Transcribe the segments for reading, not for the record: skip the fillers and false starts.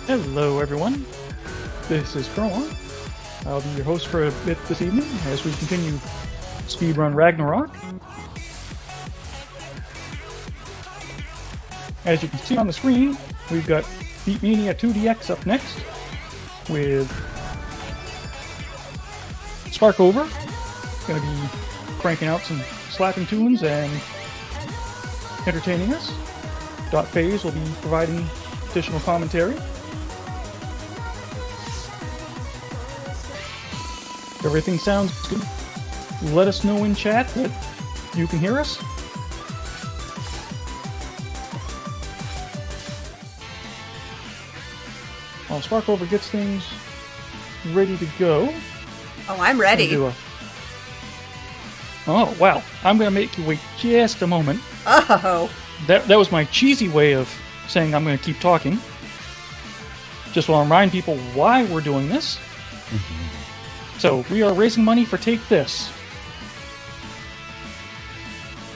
Hello everyone, this is Kerwin. I'll be your host for a bit this evening as we continue Speedrun Ragnarok. As you can see on the screen, we've got beatmania IIDX up next with Sparkover. Going to be cranking out some slapping tunes and entertaining us. .phase will be providing additional commentary. Everything sounds good. Let us know in chat that you can hear us. While Sparkover gets things ready to go. Oh, I'm ready. Oh, wow. I'm going to make you wait just a moment. Oh. That was my cheesy way of saying I'm going to keep talking. Just want to remind people why we're doing this. So, we are raising money for Take This.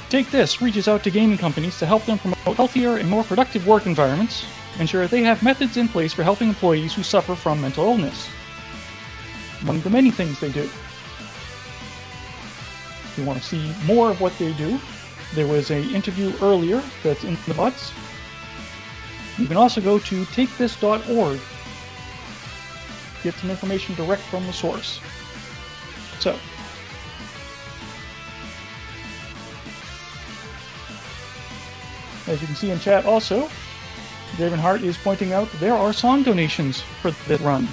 Take This reaches out to gaming companies to help them promote healthier and more productive work environments, ensure they have methods in place for helping employees who suffer from mental illness. One of the many things they do. If you want to see more of what they do, there was an interview earlier that's in the bots. You can also go to takethis.org. Get some information direct from the source. So, as you can see in chat also, Draven Hart is pointing out there are song donations for this run.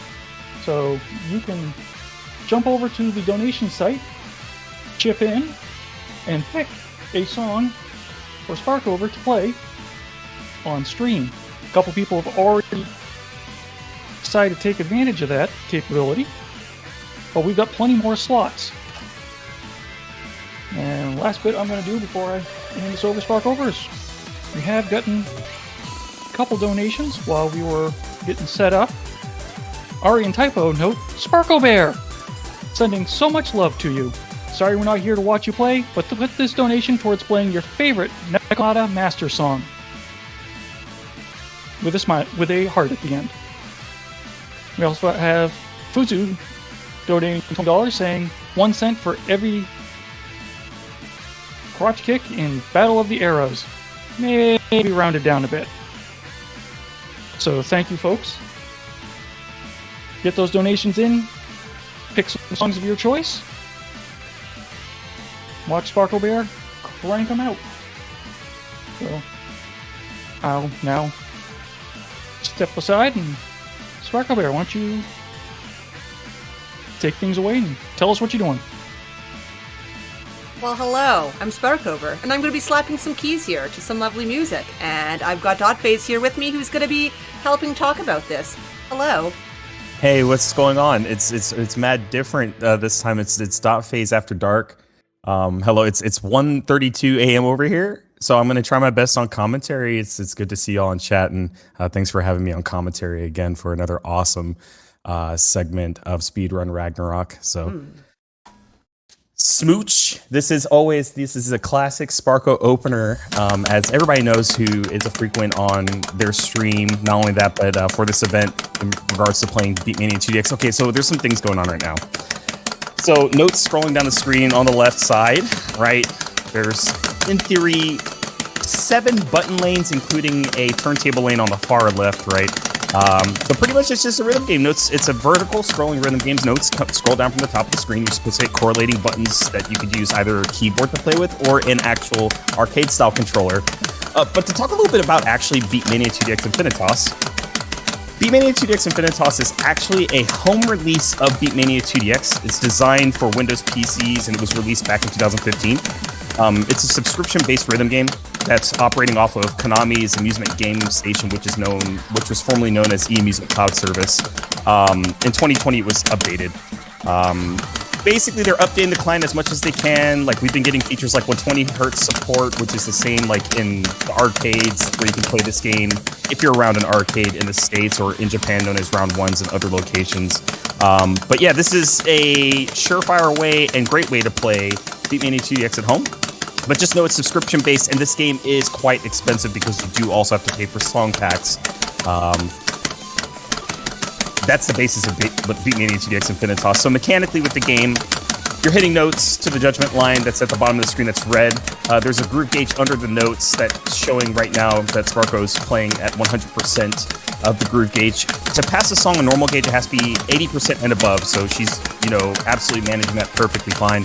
So you can jump over to the donation site, chip in, and pick a song for Sparkover to play on stream. A couple people have already decided to take advantage of that capability, but we've got plenty more slots. And last bit I'm going to do before I hand this over to Sparkover is we have gotten a couple donations while we were getting set up. Ari and Typo note, Sparkover! Sending so much love to you. Sorry we're not here to watch you play, but to put this donation towards playing your favorite Nakamata Master song. With a heart at the end. We also have Fuzu donating $20 saying 1 cent for every crotch kick in Battle of the Arrows. Maybe rounded down a bit. So thank you folks. Get those donations in. Pick some songs of your choice. Watch Sparkover crank them out. So I'll now step aside and Sparkover, why don't you take things away and tell us what you're doing. Well, hello. I'm Sparkover, and I'm going to be slapping some keys here to some lovely music. And I've got .phase here with me who's going to be helping talk about this. Hello. Hey, what's going on? It's mad different this time. It's .phase after dark. Hello, it's 1:32 a.m. over here. So I'm going to try my best on commentary. It's good to see y'all in chat, and thanks for having me on commentary again for another awesome segment of Speedrun Ragnarok. So, Smooch, this is a classic Sparko opener, as everybody knows who is a frequent on their stream. Not only that, but for this event in regards to playing beatmania IIDX. Okay, so there's some things going on right now. So notes scrolling down the screen on the left side, right? There's, in theory, 7 button lanes, including a turntable lane on the far left, right? But pretty much it's just a rhythm game. Notes, it's a vertical scrolling rhythm games. Notes scroll down from the top of the screen. You're supposed to hit correlating buttons that you could use either a keyboard to play with or an actual arcade-style controller. But to talk a little bit about actually beatmania IIDX INFINITAS, beatmania IIDX INFINITAS is actually a home release of beatmania IIDX. It's designed for Windows PCs and it was released back in 2015. It's a subscription-based rhythm game that's operating off of Konami's amusement game station, which was formerly known as eAmusement Cloud Service. In 2020, it was updated. Basically, they're updating the client as much as they can. Like, we've been getting features like 120 hertz support, which is the same like in the arcades where you can play this game if you're around an arcade in the States or in Japan, known as Round Ones and other locations. But yeah, this is a surefire way and great way to play beatmania IIDX at home. But just know it's subscription-based, and this game is quite expensive because you do also have to pay for song packs. that's the basis of beatmania IIDX INFINITAS. So mechanically with the game, you're hitting notes to the judgment line that's at the bottom of the screen that's red. There's a groove gauge under the notes that's showing right now that Sparko's playing at 100% of the groove gauge. To pass a song on normal gauge, it has to be 80% and above, so she's, absolutely managing that perfectly fine.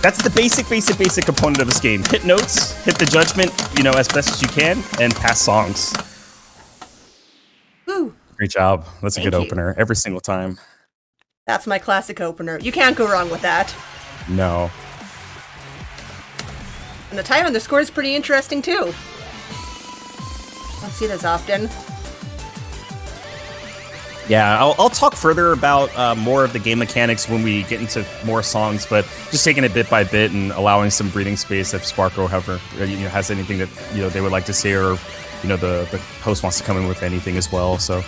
That's the basic component of this game. Hit notes, hit the judgment, as best as you can, and pass songs. Woo. Great job. That's a good Thank you. opener every single time. That's my classic opener. You can't go wrong with that. No. And the time on the score is pretty interesting, too. Don't see it as often. Yeah, I'll talk further about more of the game mechanics when we get into more songs, but just taking it bit by bit and allowing some breathing space if Sparko, however, has anything that they would like to say, or the host wants to come in with anything as well. So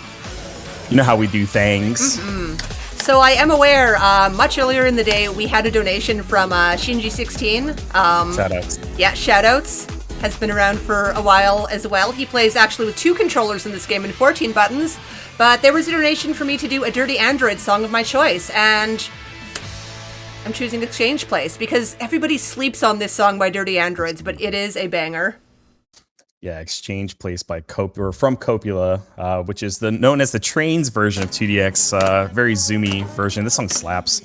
you know how we do things. Mm-hmm. So I am aware, much earlier in the day, we had a donation from Shinji16. Shoutouts. Yeah, shoutouts. Has been around for a while as well. He plays actually with 2 controllers in this game and 14 buttons. But there was a donation for me to do a Dirty Android song of my choice, and I'm choosing Exchange Place because everybody sleeps on this song by Dirty Androids, but it is a banger. Yeah, Exchange Place by from Copula, which is known as the Trains version of 2DX, very zoomy version. This song slaps.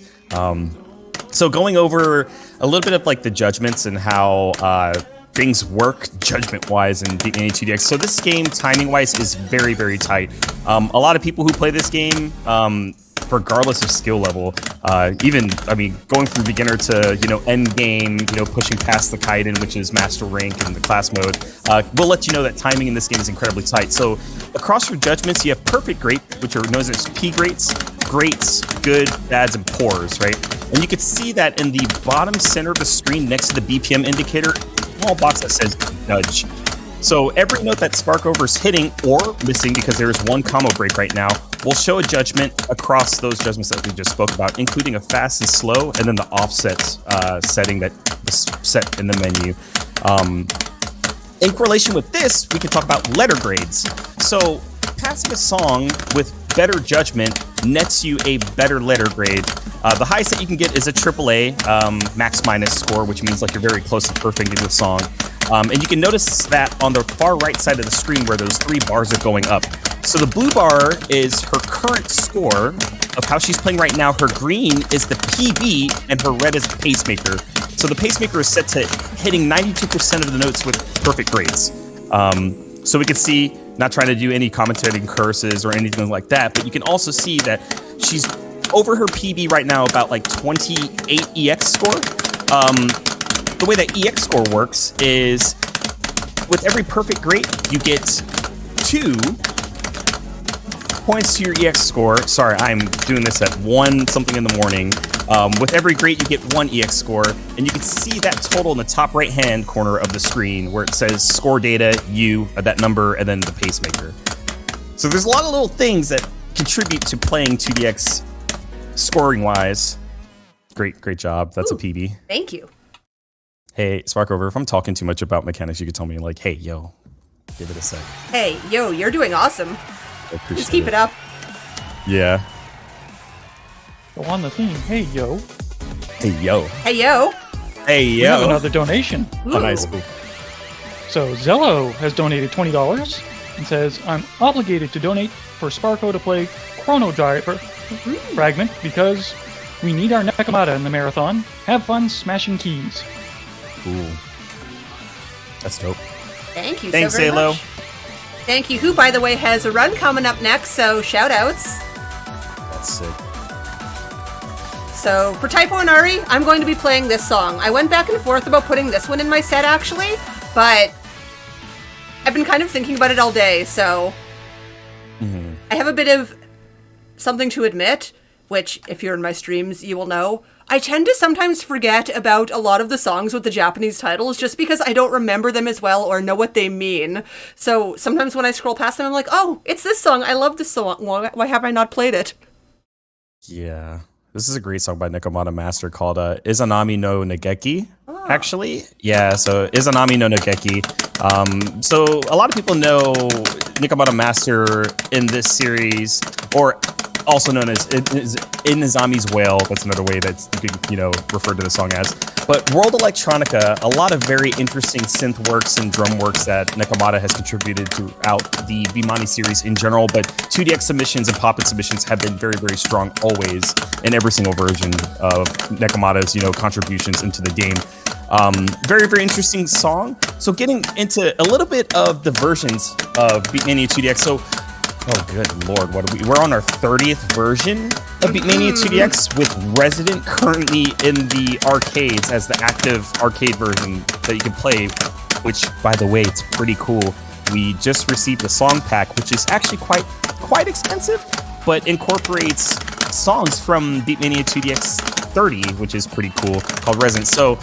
So going over a little bit of like the judgments and how things work judgment-wise in beatmania IIDX. So this game, timing-wise, is very, very tight. A lot of people who play this game, regardless of skill level, going from beginner to end game, pushing past the Kaiden, which is master rank and the class mode, will let you know that timing in this game is incredibly tight. So across your judgments, you have perfect, great, which are known as P greats, good, bads, and poors, right? And you can see that in the bottom center of the screen next to the BPM indicator, small box that says nudge. So every note that Sparkover's hitting or missing, because there is one combo break right now, will show a judgment across those judgments that we just spoke about, including a fast and slow, and then the offset setting that is set in the menu. In correlation with this, we can talk about letter grades. So passing a song with better judgment nets you a better letter grade. The highest that you can get is a AAA max minus score, which means like you're very close to perfect in the song. And you can notice that on the far right side of the screen where those 3 bars are going up. So the blue bar is her current score of how she's playing right now. Her green is the PB, and her red is the pacemaker. So the pacemaker is set to hitting 92% of the notes with perfect grades. So we can see, not trying to do any commentating curses or anything like that, but you can also see that she's over her PB right now, about like 28 EX score. The way that EX score works is with every perfect grade, you get 2 points to your EX score. Sorry, I'm doing this at 1 something in the morning. With every grade, you get 1 EX score, and you can see that total in the top right-hand corner of the screen where it says score data, that number, and then the pacemaker. So there's a lot of little things that contribute to playing 2DX scoring-wise. Great job. That's a PB. Thank you. Hey, Sparkover, if I'm talking too much about mechanics, you could tell me, like, hey, yo, give it a sec. Hey, yo, you're doing awesome. Just keep it up. Yeah. Go on the theme. Hey, yo. Hey, yo. Hey, yo. Hey, We yo. have another donation. Oh, nice. So Zello has donated $20 and says, I'm obligated to donate for Sparko to play Chrono Driver Fragment because we need our Nakamata in the marathon. Have fun smashing keys. Cool. That's dope. Thank you Thanks, so very Halo. much. Thank you, who, by the way, has a run coming up next, so shout-outs. That's sick. So, for Typo and Ari, I'm going to be playing this song. I went back and forth about putting this one in my set, actually, but I've been kind of thinking about it all day, so I have a bit of something to admit, which, if you're in my streams, you will know. I tend to sometimes forget about a lot of the songs with the Japanese titles just because I don't remember them as well or know what they mean. So sometimes when I scroll past them, I'm like, oh, it's this song. I love this song. Why have I not played it? Yeah. This is a great song by Nakamata Master called Izanami no Nageki, actually. Yeah, so Izanami no Nageki. So a lot of people know Nakamata Master in this series, or also known as Inazami's Whale. That's another way that you could, refer to the song as. But World Electronica, a lot of very interesting synth works and drum works that Nakamata has contributed throughout the beatmania series in general. But 2DX submissions and Poppet submissions have been very, very strong always in every single version of Nakamata's, contributions into the game. Very, very interesting song. So getting into a little bit of the versions of beatmania 2DX. So, oh good lord, we're on our 30th version of beatmania 2DX with Resident currently in the arcades as the active arcade version that you can play, which, by the way, it's pretty cool. We just received a song pack, which is actually quite expensive, but incorporates songs from beatmania 2DX 30, which is pretty cool, called Resident. So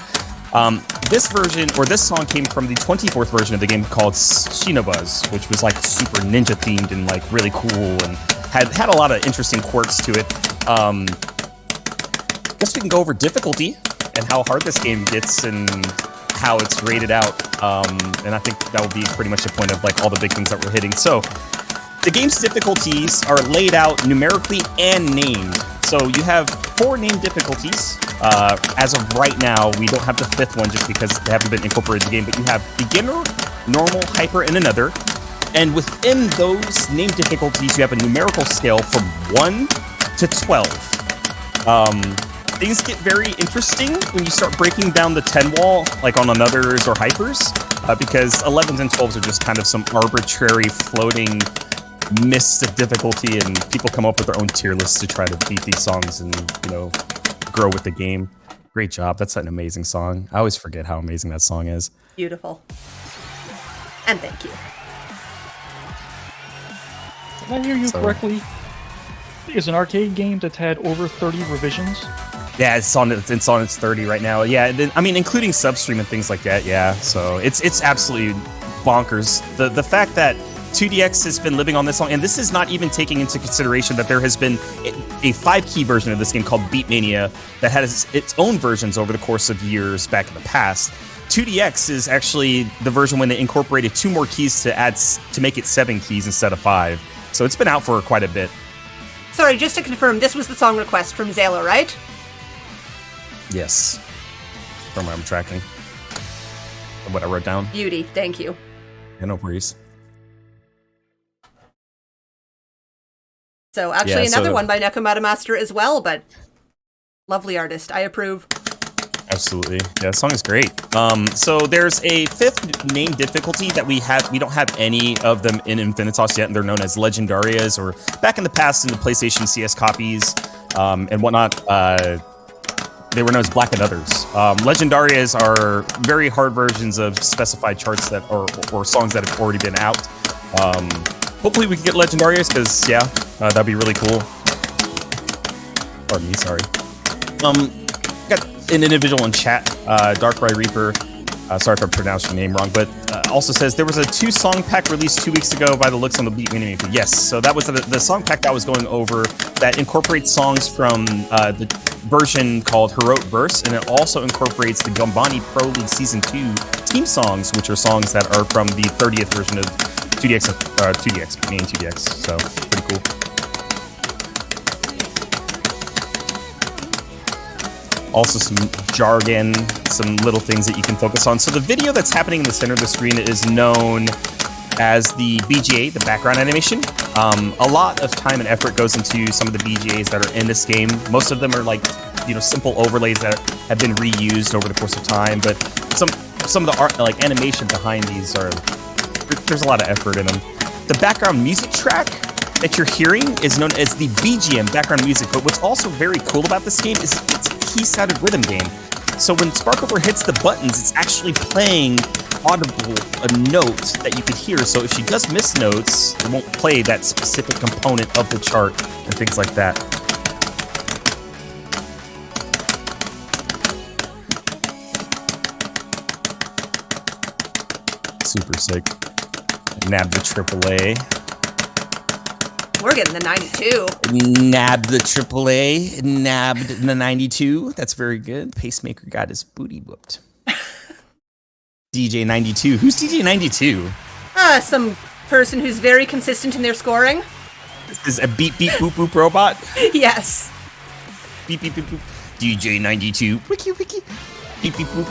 this version, or this song, came from the 24th version of the game called Shinobuz, which was like super ninja themed and like really cool and had a lot of interesting quirks to it. Guess we can go over difficulty and how hard this game gets and how it's rated out. And I think that will be pretty much the point of like all the big things that we're hitting. So the game's difficulties are laid out numerically and named. So you have 4 named difficulties. As of right now, we don't have the 5th one just because they haven't been incorporated in the game, but you have beginner, normal, hyper, and another. And within those named difficulties, you have a numerical scale from 1 to 12. Things get very interesting when you start breaking down the 10 wall, like on anothers or hypers, because 11s and 12s are just kind of some arbitrary floating mist of difficulty, and people come up with their own tier lists to try to beat these songs and, grow with the game. Great job. That's an amazing song. I always forget how amazing that song is. Beautiful. And thank you. Did I hear you correctly? It's an arcade game that's had over 30 revisions. Yeah, it's on its 30 right now. Yeah, including substream and things like that. Yeah, so it's absolutely bonkers. The fact that 2DX has been living on this song, and this is not even taking into consideration that there has been a 5-key version of this game called Beatmania that has its own versions over the course of years back in the past. 2DX is actually the version when they incorporated 2 more keys to make it 7 keys instead of 5. So it's been out for quite a bit. Sorry, just to confirm, this was the song request from Zayla, right? Yes. From what I'm tracking. What I wrote down. Beauty, thank you. Yeah, no worries. So actually another one by Nakamata Master as well, but lovely artist. I approve. Absolutely. Yeah, the song is great. So there's a 5th named difficulty that we don't have any of them in Infinitas yet, and they're known as Legendarias, or back in the past in the PlayStation CS copies and whatnot, they were known as Black and Others. Legendarias are very hard versions of specified charts that or songs that have already been out. Hopefully we can get Legendarias, because, that'd be really cool. Pardon me, sorry. Got an individual in chat, Darkrai Reaper, sorry if I pronounced your name wrong, but also says there was a 2-song pack released 2 weeks ago by the looks on the Beatmania. Yes, so that was the song pack that I was going over that incorporates songs from the version called Heroic Verse, and it also incorporates the Gambani Pro League Season 2 team songs, which are songs that are from the 30th version of 2DX, main 2DX, so pretty cool. Also some jargon, some little things that you can focus on. So the video that's happening in the center of the screen is known as the BGA, the background animation. A lot of time and effort goes into some of the BGAs that are in this game. Most of them are like, simple overlays that have been reused over the course of time, but some of the art, like animation behind these there's a lot of effort in them. The background music track that you're hearing is known as the BGM, background music, but what's also very cool about this game is it's a key-sided rhythm game. So when Sparkover hits the buttons, it's actually playing a note that you could hear. So if she does miss notes, it won't play that specific component of the chart and things like that. Super sick. Nabbed the AAA. We're getting the 92. Nabbed the AAA. Nabbed the 92. That's very good. Pacemaker got his booty whooped. DJ 92. Who's DJ 92? Some person who's very consistent in their scoring. This is a beep beep boop boop robot. Yes. Beep beep boop boop. DJ 92. Wiki wiki. Beep beep boop.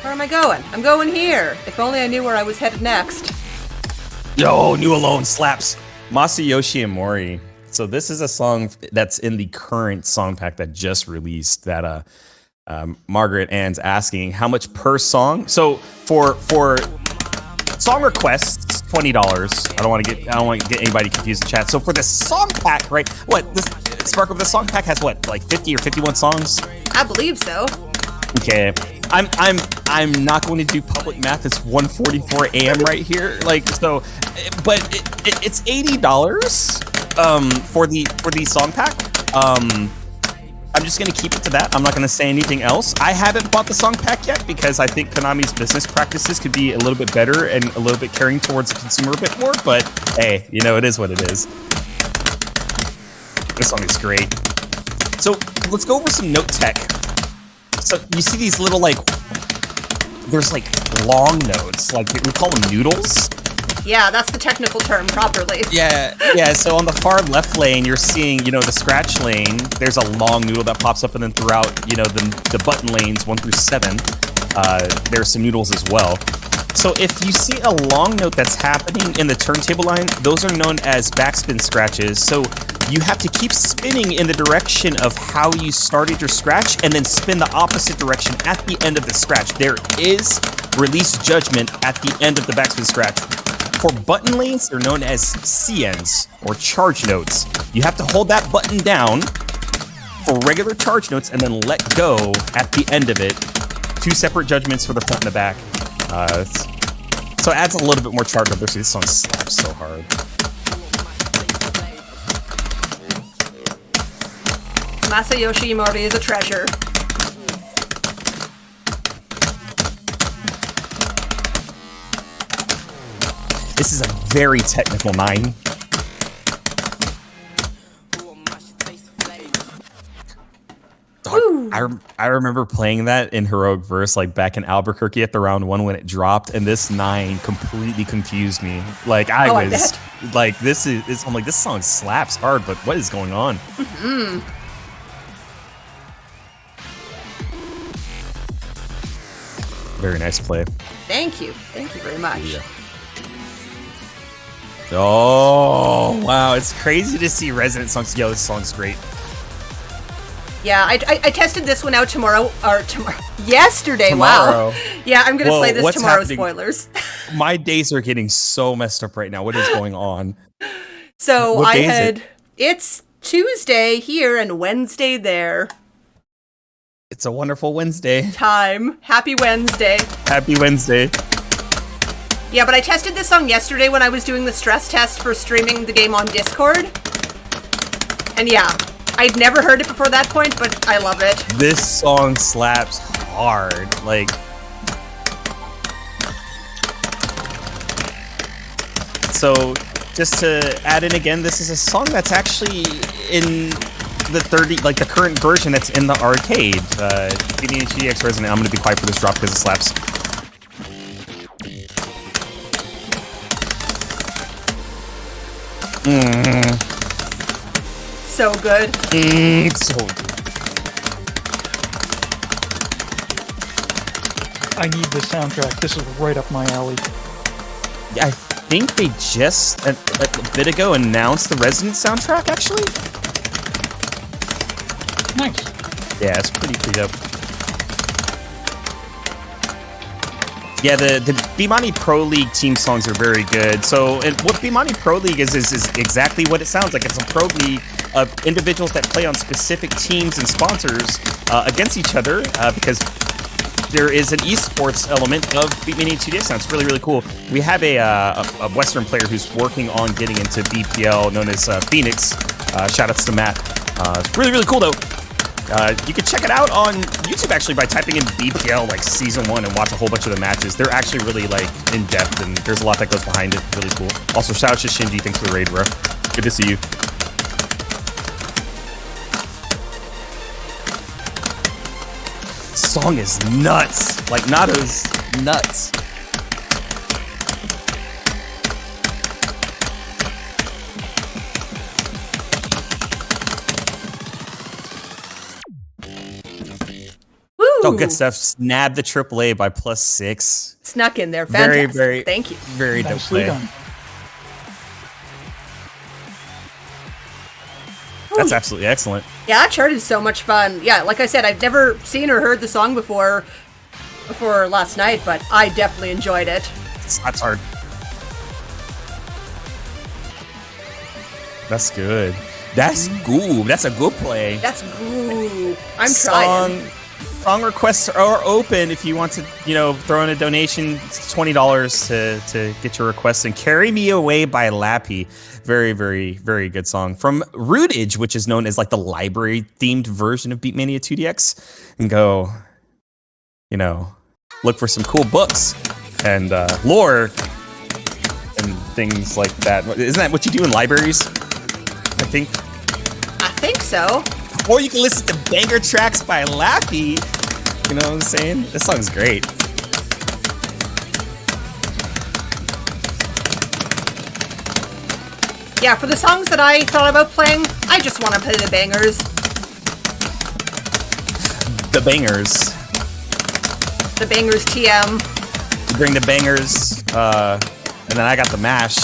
Where am I going? I'm going here. If only I knew where I was headed next. Yo, New Alone slaps. Masayoshi Mori. So this is a song that's in the current song pack that just released that Margaret Ann's asking how much per song. So for song requests, $20. I don't want to get anybody confused in chat. So for the song pack, right? What this Sparkover, the song pack has what, like 50 or 51 songs? I believe so. Okay. I'm not going to do public math. It's 1:44 a.m. right here. Like, so, but it's $80 for the song pack. I'm just gonna keep it to that. I'm not gonna say anything else. I haven't bought the song pack yet because I think Konami's business practices could be a little bit better and a little bit caring towards the consumer a bit more. But hey, you know, it is what it is. This song is great. So let's go over some note tech. So you see these little, like, there's like long notes, like we call them noodles. Yeah, that's the technical term properly. Yeah. So on the far left lane, you're seeing, you know, the scratch lane. There's a long noodle that pops up, and then throughout, you know, the button lanes 1 through 7, there's some noodles as well. So if you see a long note that's happening in the turntable line, those are known as backspin scratches. So you have to keep spinning in the direction of how you started your scratch and then spin the opposite direction at the end of the scratch. There is release judgment at the end of the backspin scratch. For button lanes, they're known as CNs, or charge notes. You have to hold that button down for regular charge notes and then let go at the end of it. 2 separate judgments for the front and the back. So it adds a little bit more charge up there. See, this song slaps so hard. Masayoshi Mori is a treasure. This is a very technical 9. I remember playing that in Heroic Verse, like back in Albuquerque at the round 1 when it dropped, and this 9 completely confused me. Like I was like, I'm like, this song slaps hard, but what is going on? Mm-hmm. Very nice play. Thank you very much. Yeah. Oh wow, it's crazy to see Resident songs. Yo, this song's great. Yeah, I tested this one out yesterday. Tomorrow. Wow. Yeah, I'm gonna play this tomorrow. Happening? Spoilers. My days are getting so messed up right now. What is going on? So it's Tuesday here and Wednesday there. It's a wonderful Wednesday. Time. Happy Wednesday. Happy Wednesday. Yeah, but I tested this song yesterday when I was doing the stress test for streaming the game on Discord. And yeah, I'd never heard it before that point, but I love it. This song slaps hard. Like, so just to add in again, this is a song that's actually in the current version that's in the arcade. Beatmania IIDX Resonant. I'm gonna be quiet for this drop because it slaps. So good. So good. I need this soundtrack. This is right up my alley. I think they just a bit ago announced the Resident soundtrack, actually. Nice. Yeah, it's pretty dope. Yeah, the beatmania Pro League team songs are very good. So, and what beatmania Pro League is exactly what it sounds like. It's a pro league of individuals that play on specific teams and sponsors against each other because there is an esports element of beatmania IIDX. It's really, really cool. We have a Western player who's working on getting into BPL, known as Phoenix. Shout outs to Matt. It's really, really cool though. You can check it out on YouTube actually by typing in BPL like season 1 and watch a whole bunch of the matches. They're actually really like in depth and there's a lot that goes behind it. Really cool. Also, shout out to Shinji. Thanks for the raid, bro. Good to see you. song is nuts. Like, Nato's nuts. Woo! Oh, good stuff. Snab the AAA by +6. Snuck in there. Fantastic. Very, Thank you. very dope Nicely play. done. That's absolutely excellent. Yeah, that chart is so much fun. Yeah, like I said, I've never seen or heard the song before last night, but I definitely enjoyed it. That's hard. That's good. That's good. That's a good play. That's good. I'm trying. Song requests are open if you want to, throw in a donation. It's $20 to get your request. And Carry Me Away by Lappy. Very, very, very good song. From Rootage, which is known as like the library-themed version of Beatmania 2DX. And go, look for some cool books and lore and things like that. Isn't that what you do in libraries? I think so. Or you can listen to banger tracks by Lappy. You know what I'm saying? This song's great. Yeah, for the songs that I thought about playing, I just want to play the bangers. The bangers. The bangers TM. You bring the bangers, and then I got the mash.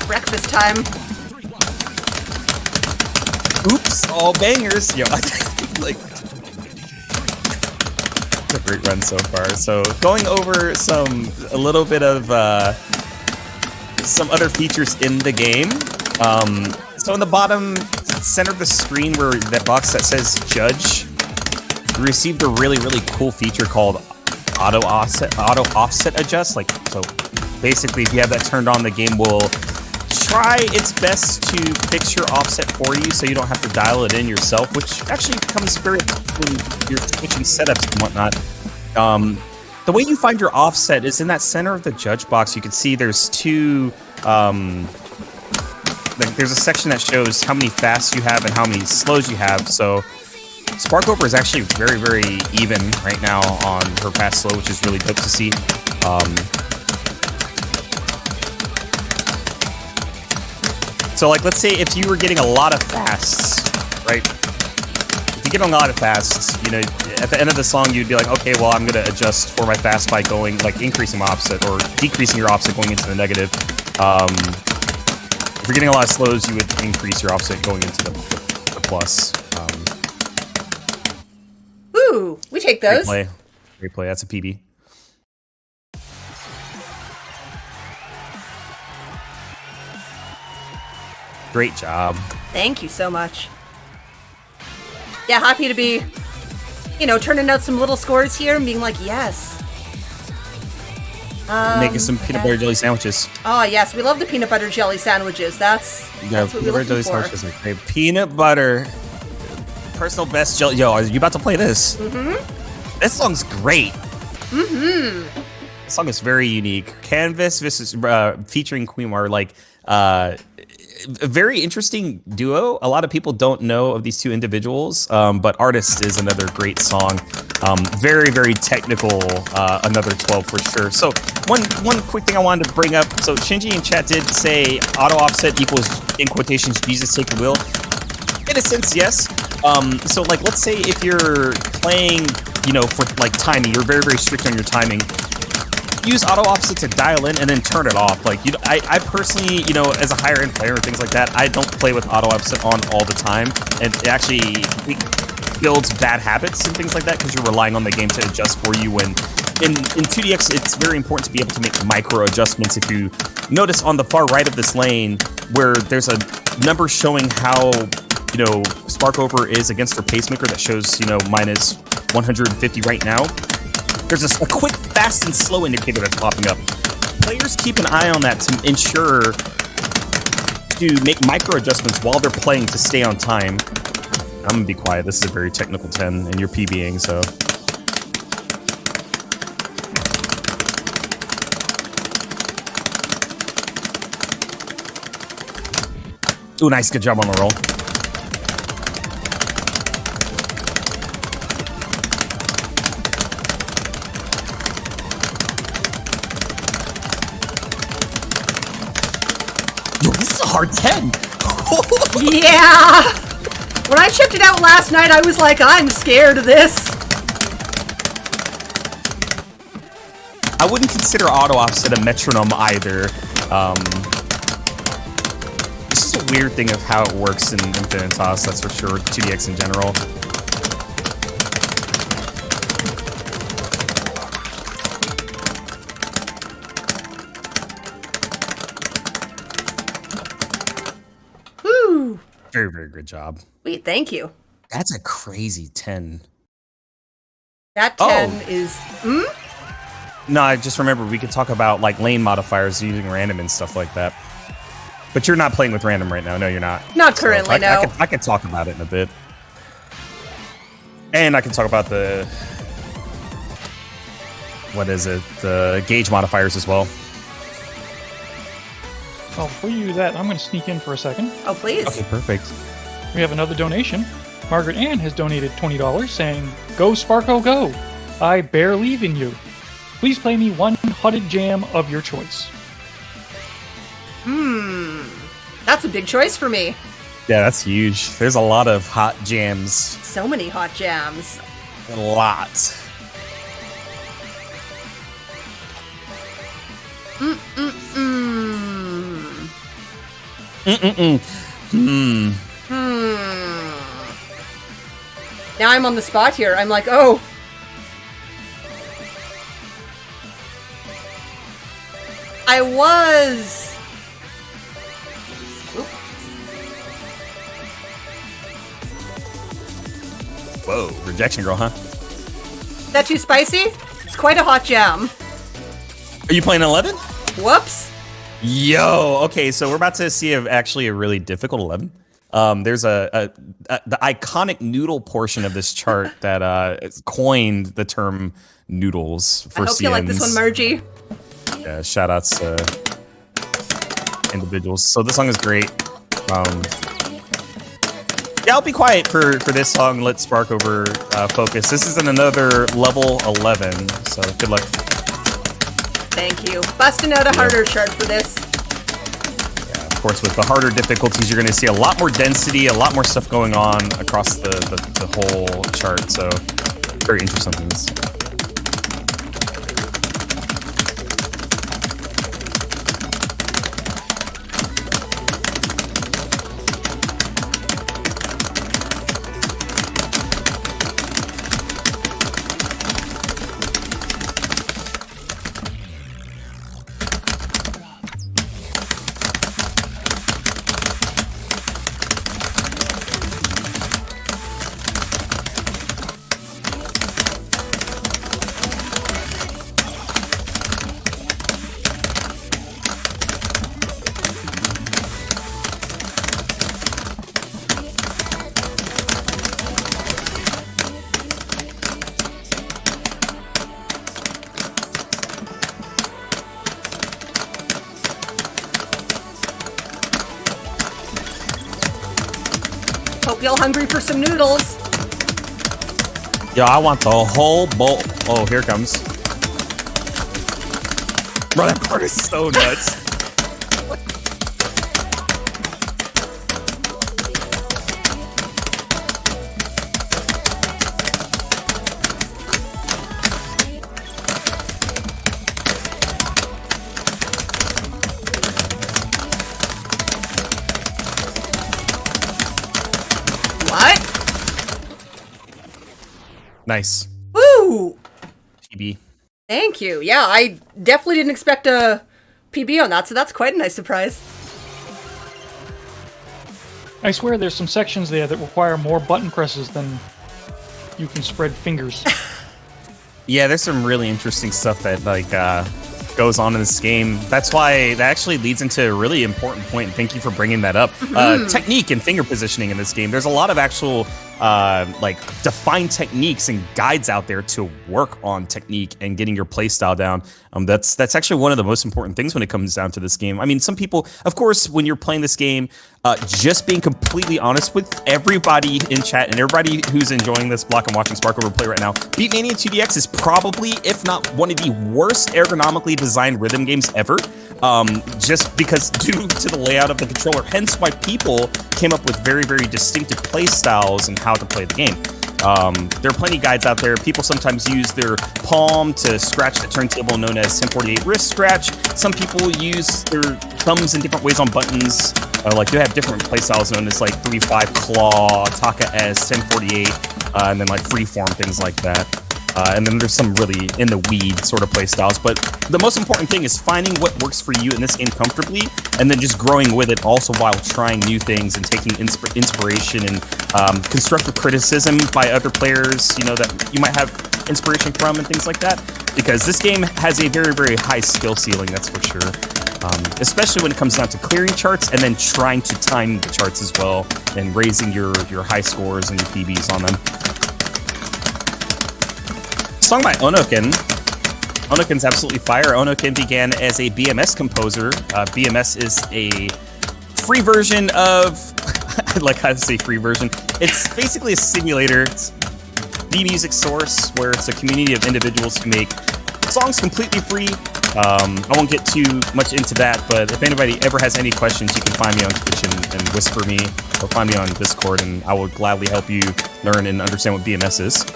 Breakfast time. Oops, all bangers. Yo, like, it's a great run so far. So going over a little bit of some other features in the game. So in the bottom center of the screen where that box that says Judge, we received a really, really cool feature called auto offset adjust. Like, so basically if you have that turned on, the game will try its best to fix your offset for you so you don't have to dial it in yourself, which actually comes very when you're switching setups and whatnot. The way you find your offset is in that center of the judge box. You can see there's two, there's a section that shows how many fasts you have and how many slows you have. So Sparkover is actually very, very even right now on her fast slow, which is really dope to see. So like, let's say if you were getting a lot of fasts, right? If you're getting a lot of fasts, at the end of the song, you'd be like, okay, well, I'm going to adjust for my fast by going, like, increasing my offset or decreasing your offset going into the negative. If you're getting a lot of slows, you would increase your offset going into the plus. Ooh, we take those. Great play. That's a PB. Great job. Thank you so much. Yeah, happy to be, turning out some little scores here and being like, yes. Making some peanut butter jelly sandwiches. Oh, yes. We love the peanut butter jelly sandwiches. That's what we're looking for. Sandwiches are great. Peanut butter. Personal best jelly. Yo, are you about to play this? Mm-hmm. This song's great. Mm-hmm. This song is very unique. Canvas featuring Queemar, like, a very interesting duo. A lot of people don't know of these two individuals, but Artist is another great song. Very, very technical, another 12 for sure. So one quick thing I wanted to bring up. So Shinji in chat did say auto offset equals, in quotations, Jesus take the wheel. In a sense, yes. So like, let's say if you're playing, for like timing, you're very, very strict on your timing. Use auto offset to dial in and then turn it off. Like, I personally, as a higher end player and things like that, I don't play with auto offset on all the time, and it actually builds bad habits and things like that because you're relying on the game to adjust for you. When in 2DX, it's very important to be able to make micro adjustments. If you notice on the far right of this lane, where there's a number showing how Sparkover is against her pacemaker that shows minus 150 right now. There's a quick fast and slow indicator that's popping up. Players keep an eye on that to ensure to make micro adjustments while they're playing to stay on time. I'm gonna be quiet. This is a very technical 10, and you're PBing, so. Ooh, nice. Good job on the roll. hard 10. Yeah! When I checked it out last night, I was like, I'm scared of this. I wouldn't consider auto offset a metronome either. It's just a weird thing of how it works in Infinitas, that's for sure. 2DX in general. Woo! Very, very good job. Wait, thank you. That's a crazy 10. That 10 is... No, I just remember we could talk about like lane modifiers using random and stuff like that. But you're not playing with random right now. No, you're not. Not currently, no. I can talk about it in a bit. And I can talk about the... What is it? The gauge modifiers as well. Oh, before you do that, I'm going to sneak in for a second. Oh, please. Okay, perfect. We have another donation. Margaret Ann has donated $20 saying, "Go Sparko, go! I bear leave in you. Please play me one hotted jam of your choice." That's a big choice for me. Yeah, that's huge. There's a lot of hot jams. So many hot jams. A lot. Now I'm on the spot here. I'm like, oh. I was... Whoa, rejection girl, huh? Is that too spicy? It's quite a hot jam. Are you playing 11? Whoops. Yo, okay, so we're about to see actually a really difficult 11. There's the iconic noodle portion of this chart that coined the term noodles for CNs. I hope you like this one, Margie. Yeah, shout outs to individuals. So this song is great. Yeah, I'll be quiet for this song. Let Sparkover focus. This is in another level 11, so good luck. Thank you. Busting out a harder chart for this. Yeah, of course, with the harder difficulties, you're going to see a lot more density, a lot more stuff going on across the whole chart. So very interesting things. Hope y'all hungry for some noodles. Yo, I want the whole bowl. Oh, here it comes. Bro, that part is so nuts. Nice. Woo! PB. Thank you. Yeah, I definitely didn't expect a PB on that, so that's quite a nice surprise. I swear there's some sections there that require more button presses than you can spread fingers. Yeah, there's some really interesting stuff that goes on in this game. That's why that actually leads into a really important point, and thank you for bringing that up. Technique and finger positioning in this game. There's a lot of actual like defined techniques and guides out there to work on technique and getting your play style down. That's actually one of the most important things when it comes down to this game. I mean, some people, of course, when you're playing this game, just being completely honest with everybody in chat and everybody who's enjoying this block and watching Sparkover play right now, beatmania IIDX is probably, if not one of the worst ergonomically designed rhythm games ever. Just because due to the layout of the controller, hence why people came up with very, very distinctive play styles and how to play the game. There are plenty of guides out there. People sometimes use their palm to scratch the turntable, known as 1048 wrist scratch. Some people use their thumbs in different ways on buttons. Like they have different play styles known as like 3-5 claw, Taka S, 1048, and then like freeform, things like that. And then there's some really in the weed sort of play styles. But the most important thing is finding what works for you in this game comfortably, and then just growing with it also while trying new things and taking inspiration and constructive criticism by other players, you know, that you might have inspiration from and things like that. Because this game has a very, very high skill ceiling, that's for sure. Especially when it comes down to clearing charts and then trying to time the charts as well and raising your high scores and your PBs on them. Song by Onoken. Onoken's absolutely fire. Onoken began as a BMS composer. BMS is a free version of... I like how to say free version. It's basically a simulator. It's the music source, where it's a community of individuals who make songs completely free. I won't get too much into that, but if anybody ever has any questions, you can find me on Twitch and whisper me, or find me on Discord, and I will gladly help you learn and understand what BMS is.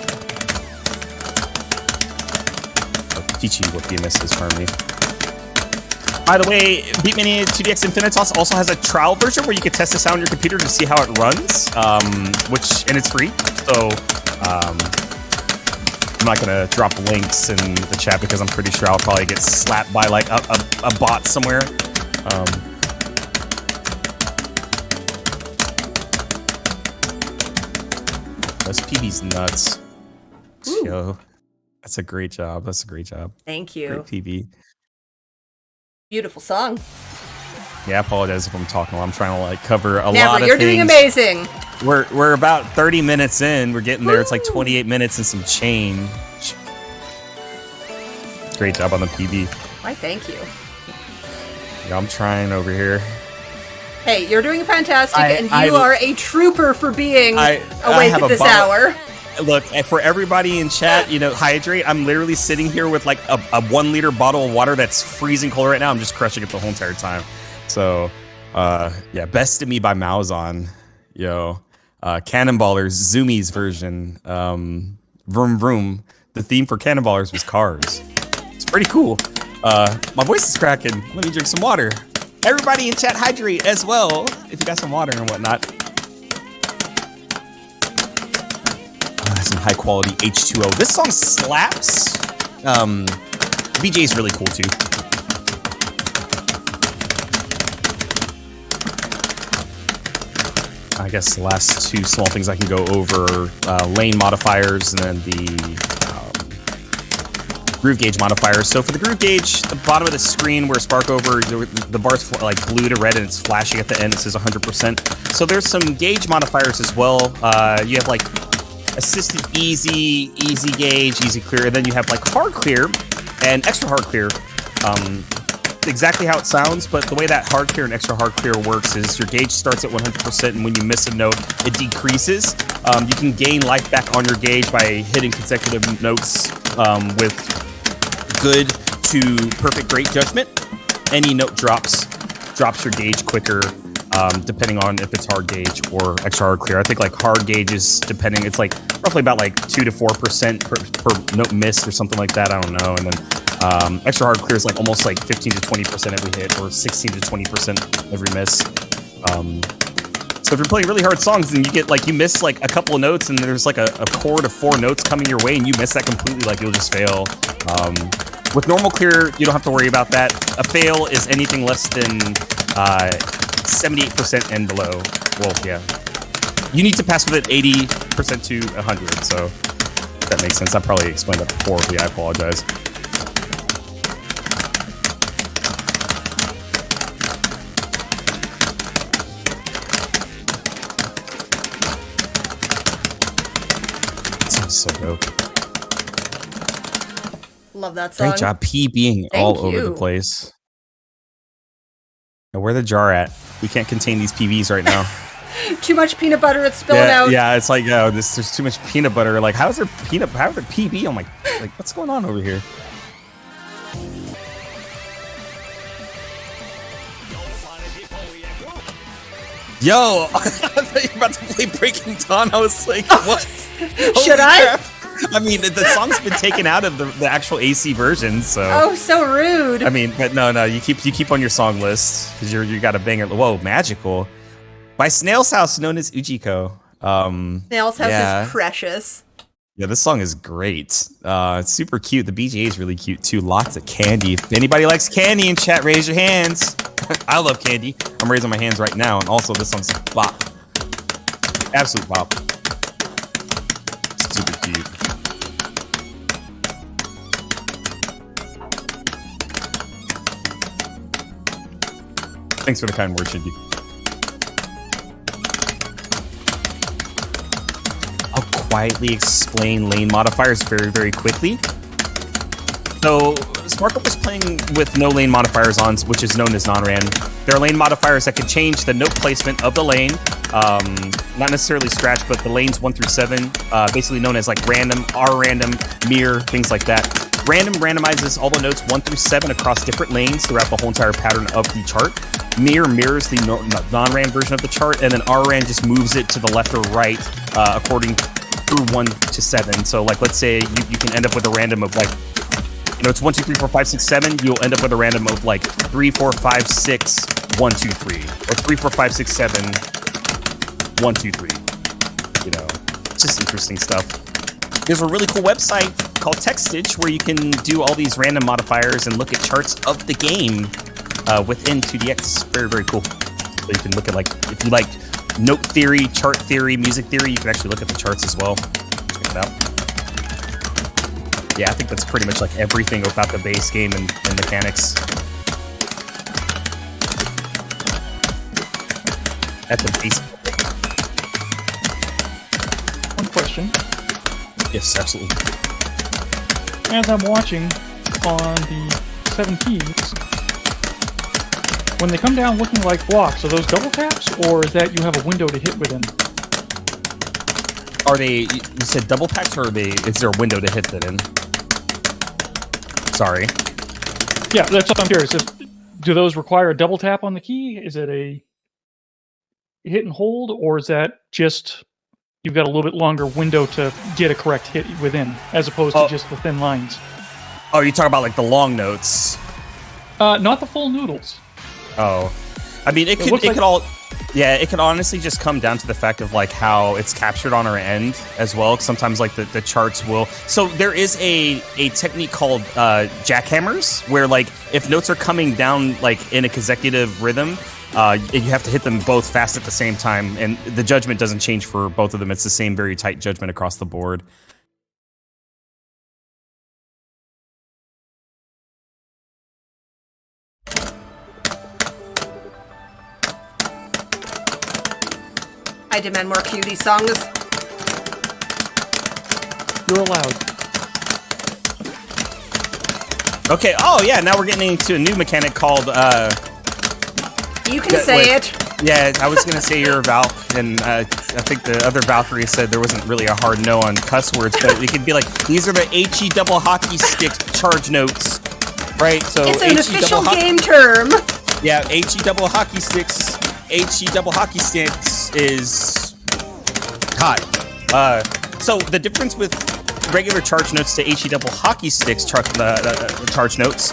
Teach you what BMS is for me. By the way, beatmania IIDX INFINITAS also has a trial version where you can test the sound on your computer to see how it runs, and it's free. So I'm not gonna drop links in the chat because I'm pretty sure I'll probably get slapped by like a bot somewhere. This PB's nuts. Ooh. Yo. That's a great job. That's a great job. Thank you. Great PB. Beautiful song. Yeah, I apologize if I'm talking. I'm trying to like cover a lot Never. of You're things. doing amazing. We're about 30 minutes in. We're getting there. It's like 28 minutes and some change. Great job on the PB. Why, thank you. Yeah, I'm trying over here. Hey, you're doing fantastic, and you are a trooper for being awake at this hour. Look, for everybody in chat, you know, hydrate. I'm literally sitting here with like a 1 liter bottle of water that's freezing cold right now. I'm just crushing it the whole entire time. So, yeah, Best of Me by Malzahn. Yo, Cannonballers, Zoomies version. Vroom Vroom. The theme for Cannonballers was cars. It's pretty cool. My voice is cracking. Let me drink some water. Everybody in chat, hydrate as well if you got some water and whatnot. Some high quality H2O. This song slaps. BJ is really cool too. I guess the last two small things I can go over, lane modifiers and then the groove gauge modifiers. So for the groove gauge, the bottom of the screen where Sparkover, the bar's like blue to red and it's flashing at the end, it says 100%. So there's some gauge modifiers as well. You have like assisted easy gauge, easy clear, and then you have like hard clear and extra hard clear. Exactly how it sounds, but the way that hard clear and extra hard clear works is your gauge starts at 100%, and when you miss a note, it decreases. You can gain life back on your gauge by hitting consecutive notes with good to perfect great judgment. Any note drops your gauge quicker, depending on if it's hard gauge or extra hard clear. I think like hard gauge is depending, it's like roughly about like 2 to 4% per note missed or something like that. I don't know. And then extra hard clear is like almost like 15 to 20% every hit, or 16 to 20% every miss. So if you're playing really hard songs and you get like, you miss like a couple of notes and there's like a chord of 4 notes coming your way and you miss that completely, like you'll just fail. With normal clear, you don't have to worry about that. A fail is anything less than 78% and below. Well, yeah. You need to pass with it 80% to 100, so that makes sense. I probably explained that before, but yeah, I apologize. so dope. Love that song. Great job, PBing all over the place. Now, where the jar at? We can't contain these PBs right now. Too much peanut butter, it's spilling out. Yeah, it's like, oh, there's too much peanut butter. Like, how is there PB? I'm like, what's going on over here? Yo, I thought you were about to play Breaking Dawn. I was like, what? Should I? Crap. I mean, the song's been taken out of the actual AC version, so. Oh, so rude. I mean, but no, you keep on your song list because you got a banger. Whoa, magical. By Snail's House, known as Ujiko. Snail's House is precious. Yeah, this song is great. It's super cute. The BGA is really cute too. Lots of candy. If anybody likes candy in chat, raise your hands. I love candy. I'm raising my hands right now. And also, this song's bop. Absolute bop. Super cute. Thanks for the kind words, Shindy. I'll quietly explain lane modifiers very, very quickly. So, Sparkover is playing with no lane modifiers on, which is known as non-ran. There are lane modifiers that can change the note placement of the lane. Not necessarily scratch, but the lanes 1 through 7, basically known as like random, R-random, mirror, things like that. Random randomizes all the notes 1 through 7 across different lanes throughout the whole entire pattern of the chart. Mirror mirrors the non-ran version of the chart, and then R-ran just moves it to the left or right according through 1 to 7. So, like, let's say you can end up with a random of like, it's 1, 2, 3, 4, 5, 6, 7. You'll end up with a random of like 3, 4, 5, 6, 1, 2, 3, or 3, 4, 5, 6, 7, 1, 2, 3. It's just interesting stuff. There's a really cool website called TextStitch where you can do all these random modifiers and look at charts of the game within 2DX. It's very, very cool. So you can look at, like, if you like note theory, chart theory, music theory, you can actually look at the charts as well. Check it out. Yeah, I think that's pretty much like everything about the base game and mechanics. At the base. One question. Yes, absolutely. As I'm watching on the 7 keys, when they come down looking like blocks, are those double taps, or is that you have a window to hit within? Are they, you said double taps, or is there a window to hit that in? Sorry. Yeah, that's what I'm curious. Do those require a double tap on the key? Is it a hit and hold, or is that just you've got a little bit longer window to get a correct hit within, as opposed to just the thin lines? Oh, you talking about like the long notes? Not the full noodles. Oh, I mean, it could honestly just come down to the fact of like how it's captured on our end as well. Sometimes like the charts will. So there is a technique called jackhammers, where like if notes are coming down like in a consecutive rhythm, you have to hit them both fast at the same time, and the judgment doesn't change for both of them. It's the same very tight judgment across the board. I demand more cutie songs. You're allowed. Okay. Oh yeah. Now we're getting into a new mechanic called. You can say it. Yeah, I was gonna say you're a Val, and I think the other Valkyrie said there wasn't really a hard no on cuss words, but it could be like these are the HE double hockey stick charge notes, right? So it's an official game term. Yeah, HE double hockey sticks. HE double hockey sticks is hot. So the difference with regular charge notes to HE double hockey sticks charge notes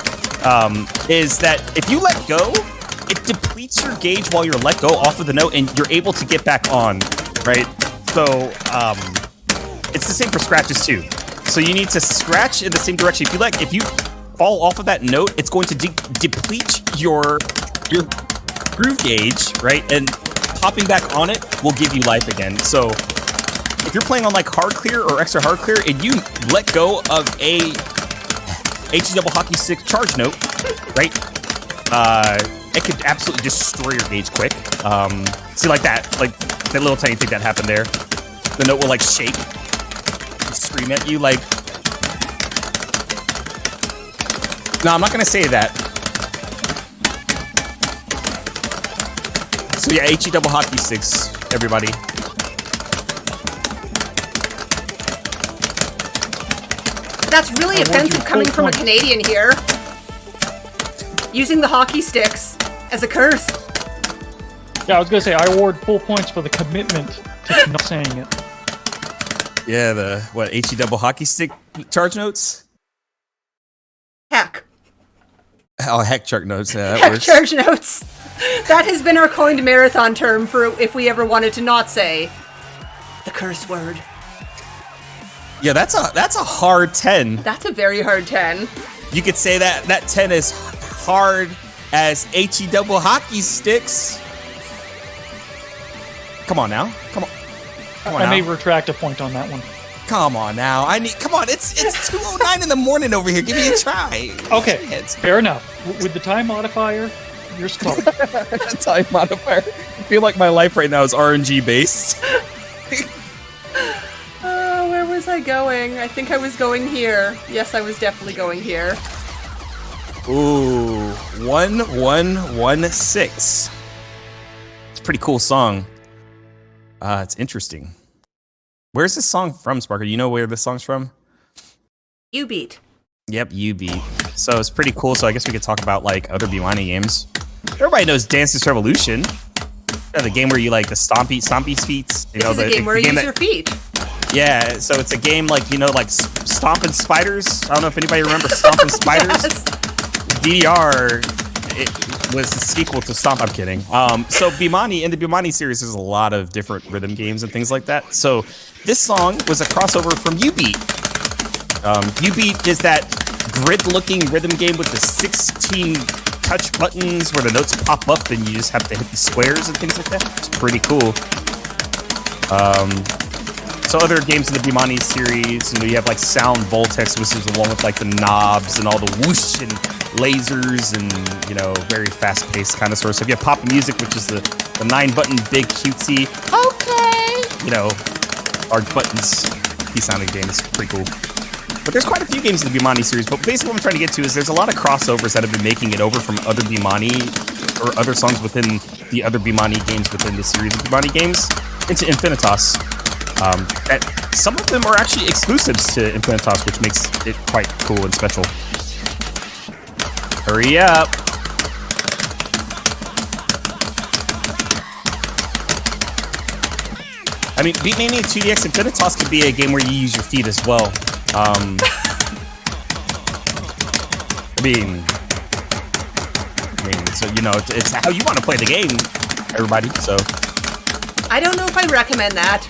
is that if you let go, it depletes your gauge while you're let go off of the note, and you're able to get back on, right? So it's the same for scratches too. So you need to scratch in the same direction. If you fall off of that note, it's going to deplete your groove gauge, right? And popping back on it will give you life again. So if you're playing on like hard clear or extra hard clear and you let go of a HE double hockey stick charge note, right? It could absolutely destroy your gauge quick. See, like that little tiny thing that happened there. The note will like shake. scream at you like. No, I'm not gonna say that. So yeah, HE double hockey sticks, everybody. That's really offensive coming from a Canadian here. Using the hockey sticks as a curse. Yeah, I was gonna say I award full points for the commitment to not saying it. Yeah, the what HE double hockey stick charge notes? Heck. Oh, heck charge notes. Yeah, that Heck works. charge notes. That has been our coined marathon term for if we ever wanted to not say the curse word. Yeah, that's a hard 10. That's a very hard 10. You could say that 10 is hard as HE double hockey sticks. Come on now. Come on. Come on I now. may retract a point on that one. Come on now. Come on. It's 2:09 in the morning over here. Give me a try. Okay, Shit. fair enough. With the time modifier, you're smart. Time modifier. I feel like my life right now is RNG based. Where was I going? I think I was going here. Yes, I was definitely going here. Ooh, 1116. It's a pretty cool song. It's interesting. Where's this song from, Sparker? You know where this song's from? You beat. Yep, you beat. So it's pretty cool. So I guess we could talk about like other beatmania games. Everybody knows Dance Dance Revolution. The game where you like the stompy feet. You know, This is a game where you use your feet. Yeah, so it's a game like, you know, like Stomping Spiders. I don't know if anybody remembers Stomping Spiders. Yes. DDR, it was the sequel to Stomp. I'm kidding. So in the beatmania series, there's a lot of different rhythm games and things like that. So this song was a crossover from U-Beat. U-Beat is that grid-looking rhythm game with the 16 touch buttons where the notes pop up and you just have to hit the squares and things like that. It's pretty cool. So other games in the beatmania series, you know, you have like Sound Voltex, which is the one with like the knobs and all the whoosh and lasers and, you know, very fast-paced kind of sort of stuff. You have Pop Music, which is the 9-button big cutesy, okay, you know, large buttons key sounding game. It's pretty cool. But there's quite a few games in the beatmania series, but basically what I'm trying to get to is there's a lot of crossovers that have been making it over from other beatmania or other songs within the other beatmania games within the series of beatmania games into Infinitas. That some of them are actually exclusives to Infinitas, which makes it quite cool and special. Hurry up! I mean, beatmania IIDX Infinitas could be a game where you use your feet as well. I mean, so you know, it's how you want to play the game, everybody. So I don't know if I recommend that.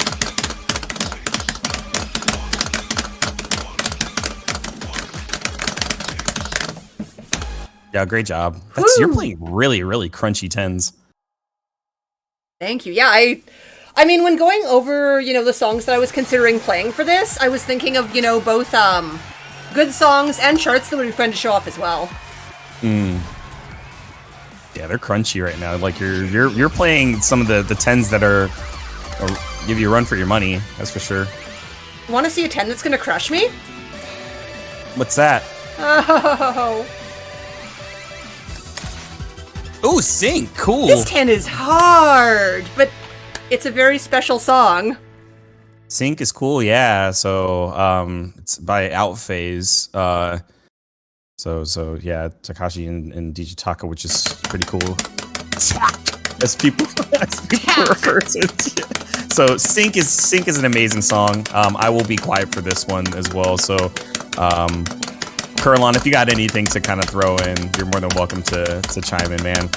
yeah, great job. You're playing really, really crunchy 10s. Thank you. Yeah, I mean, when going over, you know, the songs that I was considering playing for this, I was thinking of, you know, both good songs and charts that would be fun to show off as well. Yeah, they're crunchy right now. Like you're playing some of the 10s that are give you a run for your money. That's for sure. Want to see a 10 that's gonna crush me? What's that? Oh, Ooh, Sync. Cool. this 10 is hard, but it's a very special song. Sync is cool. Yeah. So it's by Outphase. So yeah, Takashi and DJ Taka, which is pretty cool. As people refer to it. So Sync is an amazing song. I will be quiet for this one as well. So Kurlan, if you got anything to kind of throw in, you're more than welcome to chime in, man.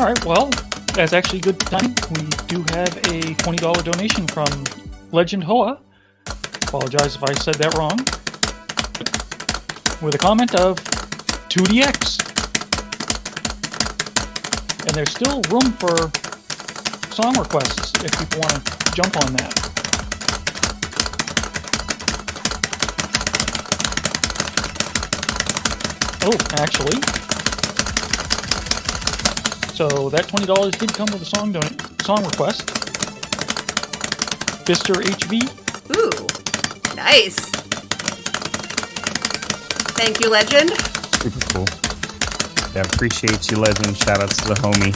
All right, well, that's actually good time. We do have a $20 donation from Legend Hoa. Apologize if I said that wrong. With a comment of 2DX. And there's still room for song requests if people want to jump on that. Oh, actually. So that $20 did come with a song request. Fister HV. Ooh. Nice. Thank you, Legend. Super cool. Yeah, appreciate you, Legend. Shout outs to the homie.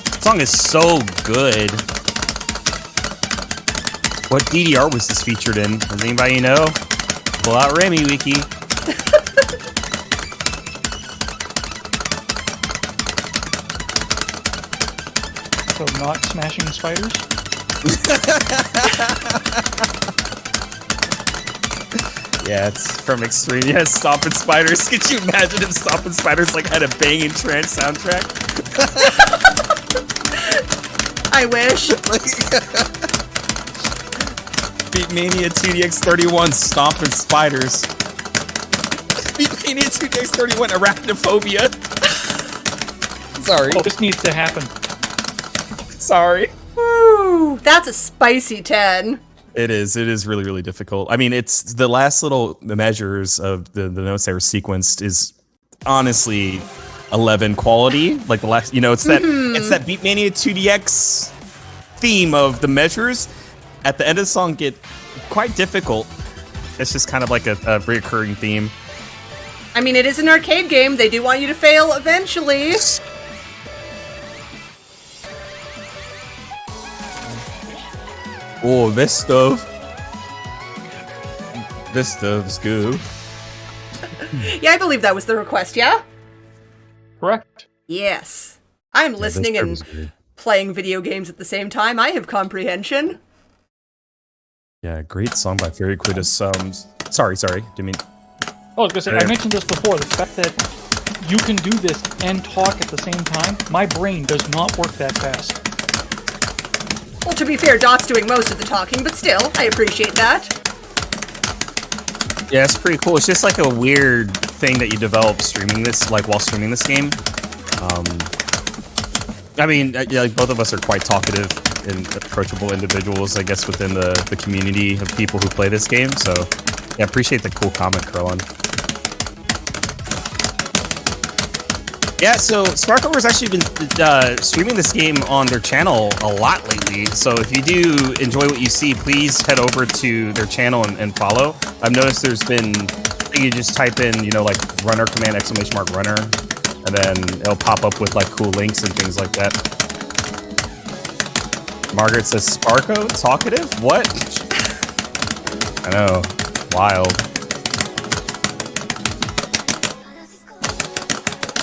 This song is so good. What DDR was this featured in? Does anybody know? Pull out Remy Wiki. So not smashing spiders? Yeah, it's from Extreme. Yeah, Stompin' Spiders. Could you imagine if Stompin' Spiders like had a banging trance soundtrack? I wish. Beatmania IIDX 31, Stompin' Spiders. Beatmania IIDX 31, Arachnophobia. Sorry. Oh, this needs to happen. Sorry. Woo, that's a spicy 10. It is really, really difficult. I mean, it's the last little measures of the notes that were sequenced is honestly 11 quality. Like the last, it's that Beatmania 2DX theme of the measures at the end of the song get quite difficult. It's just kind of like a reoccurring theme. I mean, it is an arcade game. They do want you to fail eventually. Oh, this stuff's good. Yeah, I believe that was the request, yeah? Correct. Yes. I'm listening and playing video games at the same time. I have comprehension. Yeah, great song by Fairy Quitus. Sorry, didn't mean. Oh, I was gonna say, I mentioned this before, the fact that you can do this and talk at the same time, my brain does not work that fast. Well, to be fair, Dot's doing most of the talking, but still, I appreciate that. Yeah, it's pretty cool. It's just like a weird thing that you develop streaming this, like while streaming this game. I mean, like both of us are quite talkative and approachable individuals, I guess, within the community of people who play this game. So, yeah, appreciate the cool comment, Curlin. Yeah, so Sparkover has actually been streaming this game on their channel a lot lately. So if you do enjoy what you see, please head over to their channel and follow. I've noticed there's been, you just type in, like runner command, !runner, and then it'll pop up with like cool links and things like that. Margaret says, Sparko? Talkative? What? I know. Wild.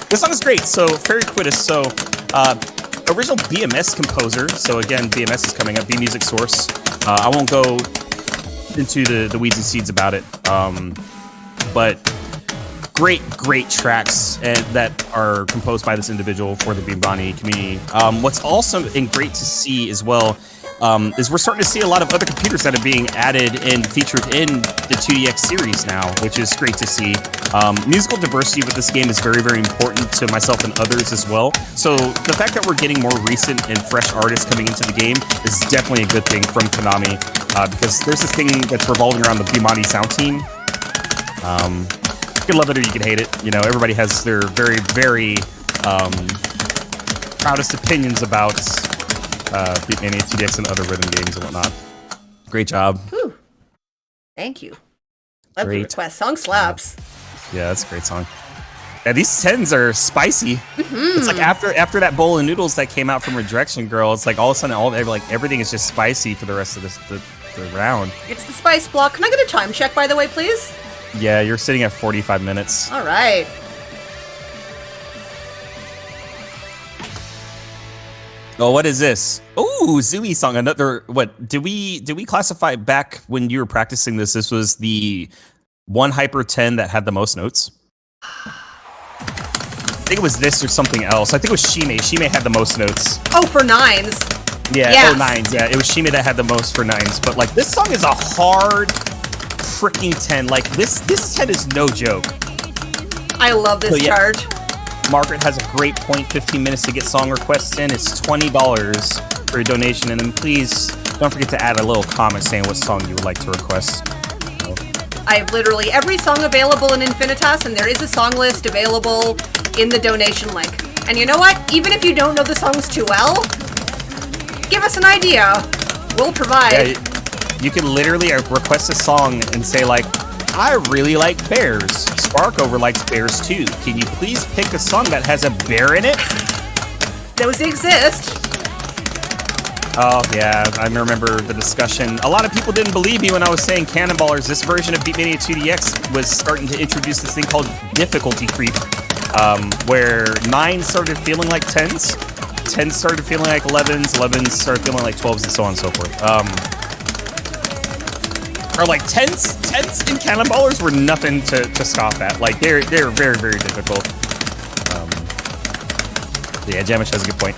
This song is great. So, Fairy Quitus, original BMS composer. So again, BMS is coming up, B Music Source. I won't go into the weeds and seeds about it, but great tracks that are composed by this individual for the beatmania community. What's awesome and great to see as well is we're starting to see a lot of other computers that are being added and featured in the 2DX series now, which is great to see. Musical diversity with this game is very, very important to myself and others as well. So the fact that we're getting more recent and fresh artists coming into the game is definitely a good thing from Konami, because there's this thing that's revolving around the beatmania sound team. You can love it or you can hate it. Everybody has their very, very proudest opinions about beatmania IIDX and other rhythm games and whatnot. Great job. Whew. Thank you. Love the request. Song slaps. Yeah, that's a great song. Yeah, these 10s are spicy. Mm-hmm. It's like after that bowl of noodles that came out from Rejection Girl, it's like all of a sudden everything is just spicy for the rest of the round. It's the spice block. Can I get a time check, by the way, please? Yeah, you're sitting at 45 minutes. All right. Oh, what is this? Ooh, Zooey song. Another, what, did we classify back when you were practicing this? This was the one Hyper 10 that had the most notes? I think it was this or something else. I think it was Shime. Shime had the most notes. Oh, for nines. Yeah, yes. Nines. Yeah, it was Shime that had the most for nines. But like, this song is a hard freaking 10. Like, this 10 is no joke. I love this chart. Margaret has a great point, 15 minutes to get song requests in. It's $20 for a donation. And then please don't forget to add a little comment saying what song you would like to request. I have literally every song available in Infinitas, and there is a song list available in the donation link. And you know what? Even if you don't know the songs too well, give us an idea. We'll provide. Yeah, you can literally request a song and say like, I really like bears. Sparkover likes bears too. Can you please pick a song that has a bear in it? Those exist. Oh yeah, I remember the discussion. A lot of people didn't believe me when I was saying Cannonballers. This version of Beatmania IIDX was starting to introduce this thing called difficulty creep, where 9s started feeling like 10s, 10s started feeling like 11s, 11s started feeling like 12s, and so on and so forth. Or like 10s in Cannonballers were nothing to scoff at. Like they're very, very difficult. Yeah, Jamish has a good point.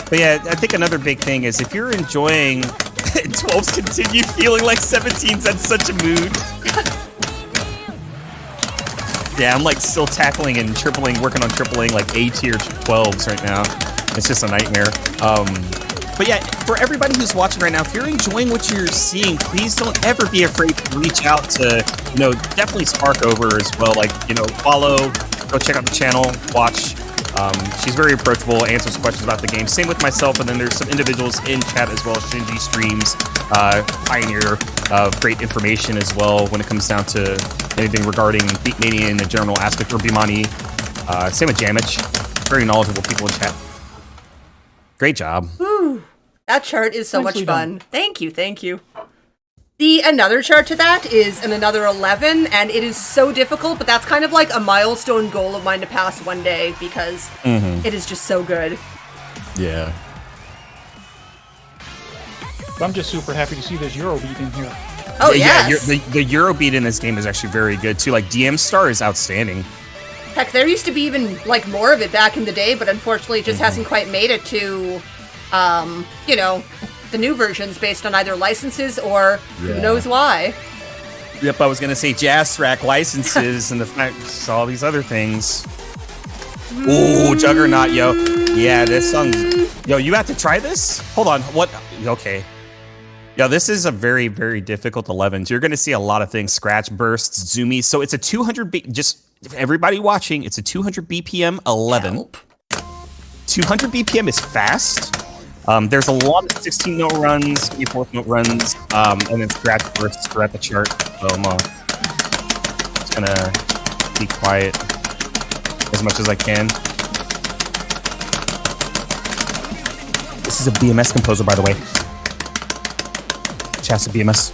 But yeah, I think another big thing is if you're enjoying 12s continue feeling like 17s, that's such a mood. Yeah, I'm like still tackling and tripling, working on tripling like A tier 12s right now. It's just a nightmare. But yeah, for everybody who's watching right now, if you're enjoying what you're seeing, please don't ever be afraid to reach out to, definitely Sparkover as well. Like, follow, go check out the channel, watch. She's very approachable, answers questions about the game. Same with myself, and then there's some individuals in chat as well. Shinji streams, pioneer of great information as well when it comes down to anything regarding Beatmania in the general aspect, or Beatmania. Same with Jamich. Very knowledgeable people in chat. Great job. Woo. That chart is so much fun. Done. Thank you. Another chart to that is another 11, and it is so difficult, but that's kind of like a milestone goal of mine to pass one day, because it is just so good. Yeah. I'm just super happy to see this Eurobeat in here. Oh, yeah. yes. The Eurobeat in this game is actually very good, too. Like, DM Star is outstanding. Heck, there used to be even, like, more of it back in the day, but unfortunately it just hasn't quite made it to, the new versions based on either licenses or who knows why. Yep, I was going to say Jazz Rack licenses and the fact all these other things. Ooh, Juggernaut, yo. Yeah, this song. Yo, you have to try this? Hold on. What? Okay. Yeah, this is a very, very difficult 11. You're going to see a lot of things. Scratch bursts, zoomies. So it's a 200 just everybody watching, it's a 200 BPM 11. Help. 200 BPM is fast. There's a lot of 16 note runs, 24th note runs, and then scratch bursts throughout the chart. So I'm just gonna be quiet as much as I can. This is a BMS composer, by the way. Chassa BMS.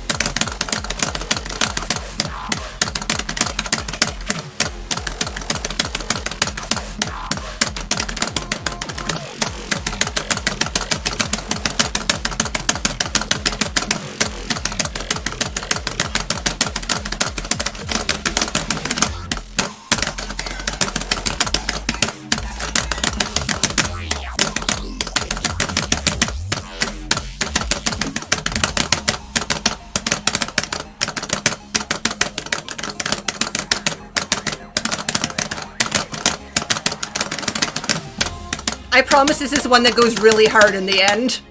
I promise this is one that goes really hard in the end.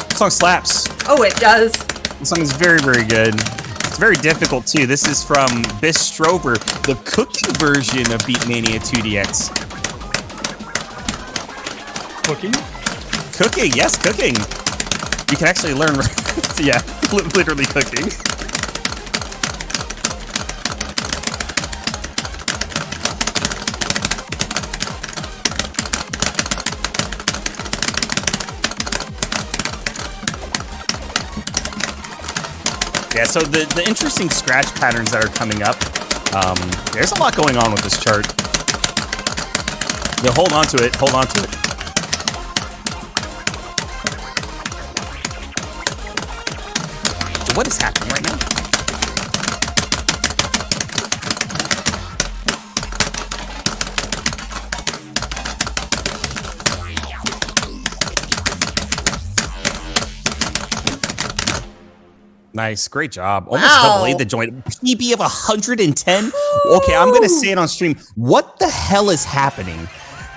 This song slaps. Oh, it does. This song is very, very good. It's very difficult, too. This is from Bistrober, the cooking version of Beatmania IIDX. Cooking? Cooking, yes, cooking. You can actually learn, yeah, literally cooking. Yeah, so the interesting scratch patterns that are coming up, there's a lot going on with this chart. Yeah, hold on to it, hold on to it. What is happening right now? Nice, great job. Almost double A the joint. PB of 110. Okay, I'm gonna say it on stream. What the hell is happening?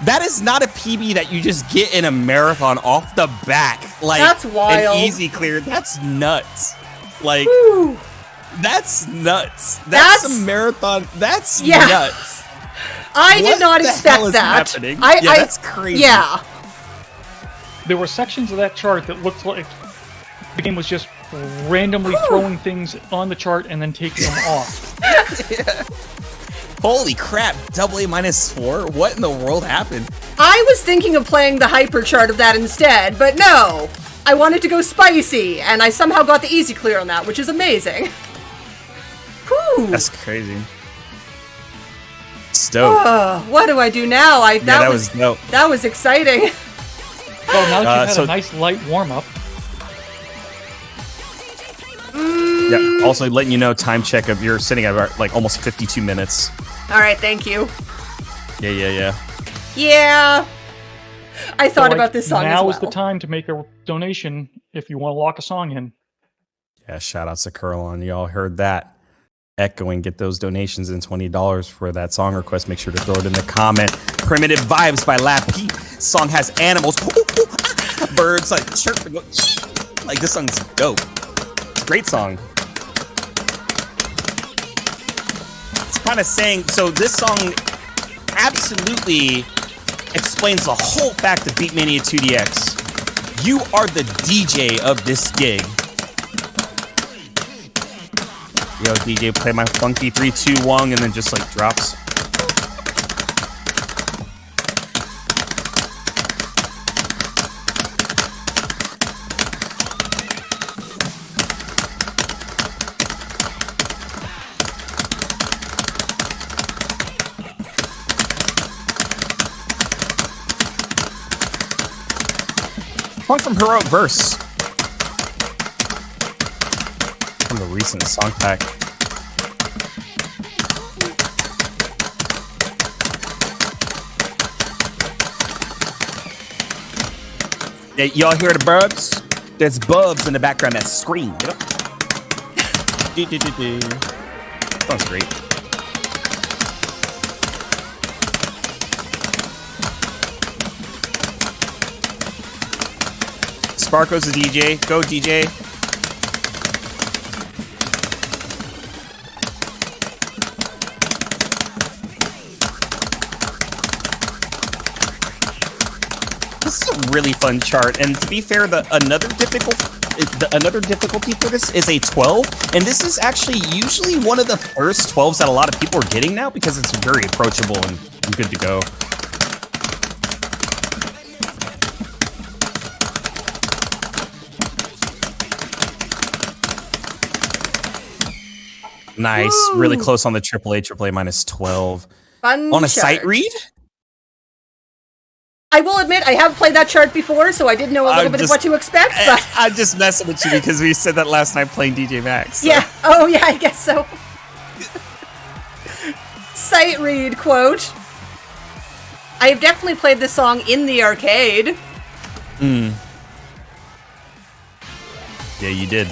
That is not a PB that you just get in a marathon off the back. Like, that's wild. An easy clear. That's nuts. Like, That's nuts. That's a marathon. That's nuts. I did not expect that. That's crazy. Yeah. There were sections of that chart that looked like the game was just randomly throwing things on the chart and then taking them off. Holy crap, double A -4? What in the world happened? I was thinking of playing the hyper chart of that instead, but no. I wanted to go spicy, and I somehow got the easy clear on that, which is amazing. Whew. That's crazy. Dope. What do I do now? That was dope. That was exciting. Well, now that you've had a nice light warm-up. Yeah, also letting you know, time check of you're sitting at about, like, almost 52 minutes. All right, thank you. Yeah. Yeah. I thought about this song as well. Now is the time to make a donation if you want to lock a song in. Yeah, shout outs to Curlon. Y'all heard that. Echoing, get those donations in $20 for that song request. Make sure to throw it in the comment. Primitive Vibes by Lappy. Song has animals. Birds like chirping. Like, this song's dope. Great song. It's kind of saying, so this song absolutely explains the whole fact of beatmania IIDX. You are the DJ of this gig. Yo, DJ, play my funky 3-2-1 and then just like drops. Song from Heroic Verse. From the recent song pack. Yeah, y'all hear the birds? There's bugs in the background that scream. You know? Sounds great. Sparko's the DJ. Go, DJ. This is a really fun chart, and to be fair, another difficulty for this is a 12, and this is actually usually one of the first 12s that a lot of people are getting now because it's very approachable and good to go. Nice. Woo. Really close on the AAA -12. Fun on a chart. sight read? I will admit, I have played that chart before, so I did know a little bit of what to expect, but... I'm just messing with you because we said that last night playing DJ Max. So. Yeah. Oh, yeah, I guess so. Sight read quote. I have definitely played this song in the arcade. Yeah, you did.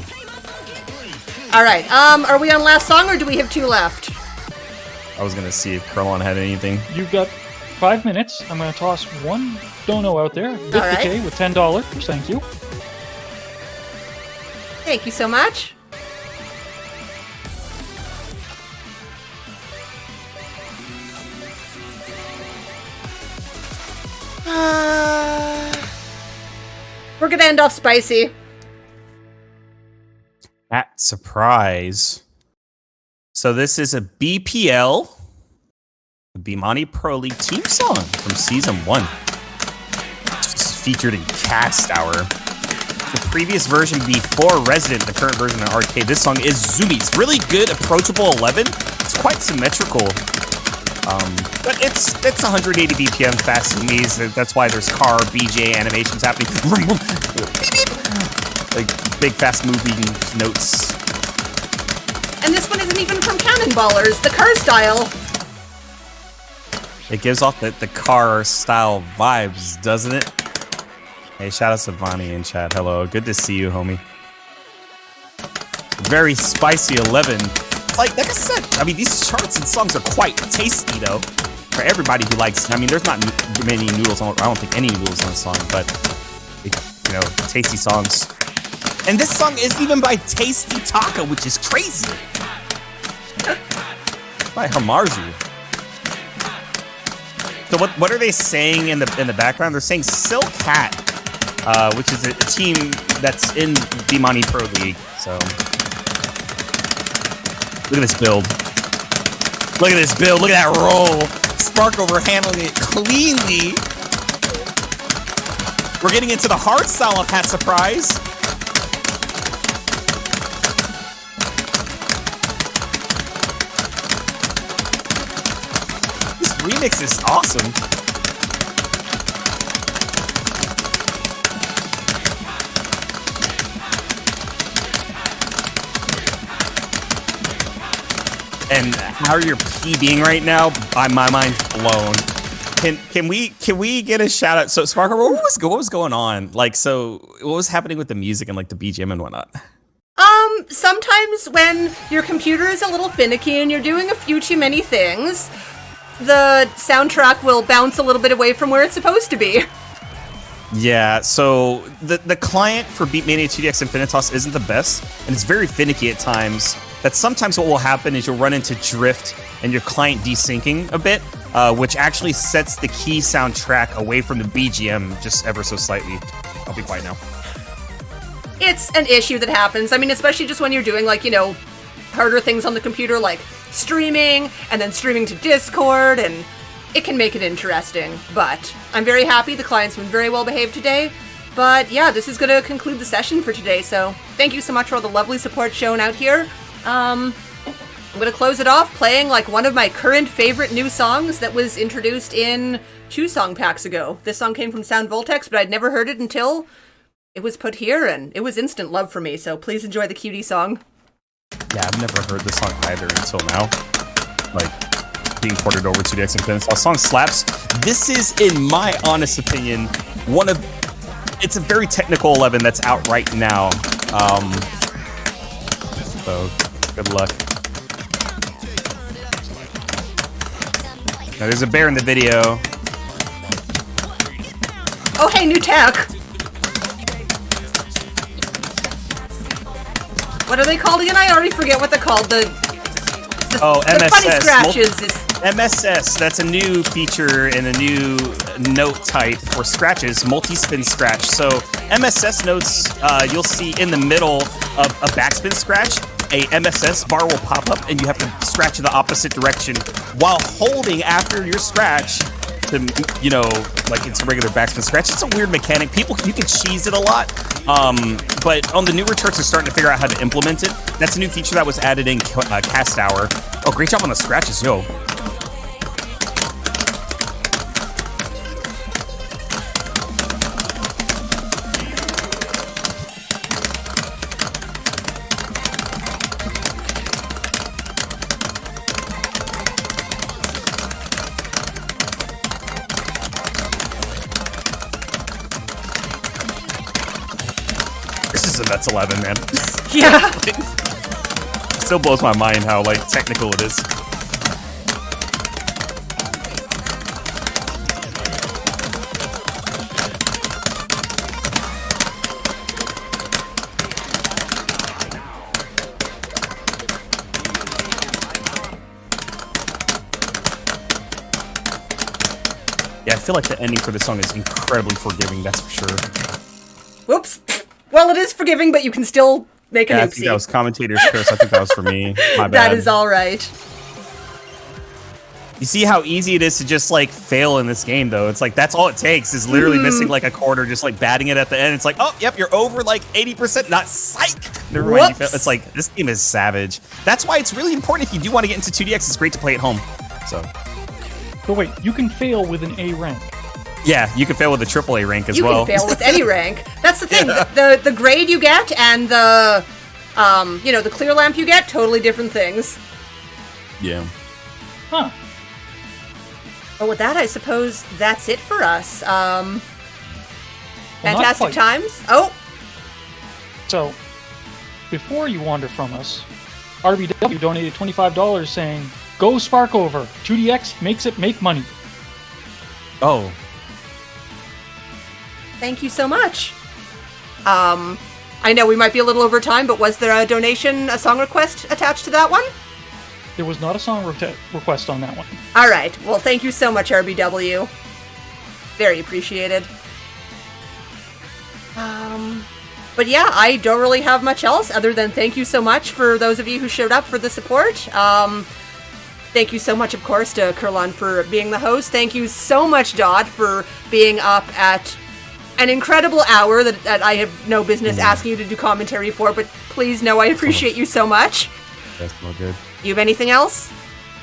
All right. Are we on last song, or do we have two left? I was gonna see if Curlon had anything. You've got 5 minutes. I'm gonna toss one dono out there. BitDK with $10. Thank you. Thank you so much. We're gonna end off spicy. At surprise. So this is a BPL, the Beatmania Pro League team song from Season 1. It's featured in Cast Hour. The previous version before Resident, the current version in arcade, this song is zoomy. It's really good, approachable 11. It's quite symmetrical. But it's 180 BPM fast zoomies. That's why there's car, BJ animations happening. Like big fast moving notes. And this one isn't even from Cannonballers, the car style. It gives off the car style vibes, doesn't it? Hey, shout out to Vonnie in chat. Hello, good to see you, homie. Very spicy 11. Like I said, I mean, these charts and songs are quite tasty, though. For everybody who likes, I mean, there's not many noodles on, I don't think any noodles on the song, but, you know, tasty songs. And this song isn't even by Tasty Taka, which is crazy. By Hamazu. So what are they saying in the background? They're saying Silk Hat, which is a team that's in beatmania Pro League. So look at this build. Look at this build. Look at that roll. Sparkover handling it cleanly. We're getting into the hard style of Hat Surprise. This remix is awesome. And how you're PBing right now, my mind's blown. Can we get a shout out? So Sparkover, what was going on? Like, so what was happening with the music and like the BGM and whatnot? Sometimes when your computer is a little finicky and you're doing a few too many things, the soundtrack will bounce a little bit away from where it's supposed to be. Yeah, so the client for beatmania IIDX INFINITAS isn't the best, and it's very finicky at times. That sometimes what will happen is you'll run into drift and your client desyncing a bit, which actually sets the key soundtrack away from the BGM just ever so slightly. I'll be quiet now. It's an issue that happens. I mean, especially just when you're doing, like, you know, harder things on the computer, like streaming, and then streaming to Discord, and it can make it interesting. But I'm very happy. The client's been very well behaved today. But yeah, this is going to conclude the session for today, so thank you so much for all the lovely support shown out here. I'm going to close it off playing, like, one of my current favorite new songs that was introduced in 2 song packs ago. This song came from Sound Voltex, but I'd never heard it until it was put here, and it was instant love for me, so please enjoy the cutie song. Yeah, I've never heard this song either until now. Like, being ported over to IIDX INFINITAS. The song slaps. This is, in my honest opinion, it's a very technical 11 that's out right now. So, good luck. Now, there's a bear in the video. Oh, hey, new tech! What are they called again? I already forget what they're called. The MSS. funny scratches. MSS, that's a new feature and a new note type for scratches, multi-spin scratch. So MSS notes, you'll see in the middle of a backspin scratch, a MSS bar will pop up and you have to scratch in the opposite direction while holding after your scratch to, you know, like it's a regular backspin scratch. It's a weird mechanic. You can cheese it a lot, but on the newer charts, they're starting to figure out how to implement it. That's a new feature that was added in Cast Hour. Oh, great job on the scratches, yo. That's 11, man. Yeah. Still blows my mind how, like, technical it is. Yeah, I feel like the ending for this song is incredibly forgiving, that's for sure. Whoops. Well, it is forgiving, but you can still make an oopsie. I think that was commentator's curse. I think that was for me. My bad. That is all right. You see how easy it is to just, like, fail in this game, though. It's like, that's all it takes is literally missing, like, a quarter, just, like, batting it at the end. It's like, oh, yep, you're over, like, 80%. Not psych. Never mind. You fail. It's like, this game is savage. That's why it's really important if you do want to get into 2DX. It's great to play at home. So. But wait, you can fail with an A rank. Yeah, you can fail with a AAA rank as well. You can fail with any rank. That's the thing. Yeah. The grade you get and the, you know, the clear lamp you get, totally different things. Yeah. Huh. But with that, I suppose that's it for us. Fantastic times. Oh. So, before you wander from us, RBW donated $25 saying, "Go Sparkover. 2DX makes it make money." Oh. Thank you so much. I know we might be a little over time, but was there a song request attached to that one? There was not a song request on that one. All right. Well, thank you so much, RBW. Very appreciated. But yeah, I don't really have much else other than thank you so much for those of you who showed up for the support. Thank you so much, of course, to Kurlan for being the host. Thank you so much, Dodd, for being up at an incredible hour that I have no business asking you to do commentary for, but please know I appreciate you so much. That's all good. You have anything else?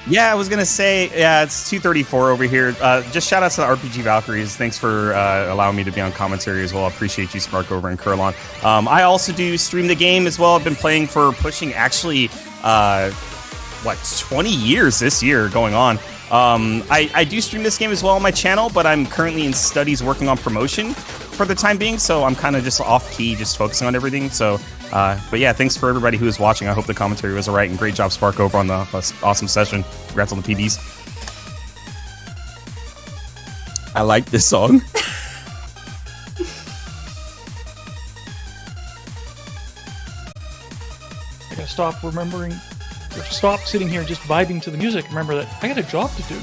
Yeah, I was gonna say, it's 2:34 over here. Just shout out to the RPG Valkyries. Thanks for allowing me to be on commentary as well. I appreciate you, Sparkover and Kurlan. I also do stream the game as well. I've been playing for pushing actually 20 years this year going on. I do stream this game as well on my channel, but I'm currently in studies working on promotion for the time being, so I'm kind of just off key, just focusing on everything. So, but yeah, thanks for everybody who is watching. I hope the commentary was alright, and great job, Sparkover, on the awesome session. Congrats on the PBs. I like this song. I gotta stop remembering, or stop sitting here just vibing to the music. Remember that I got a job to do.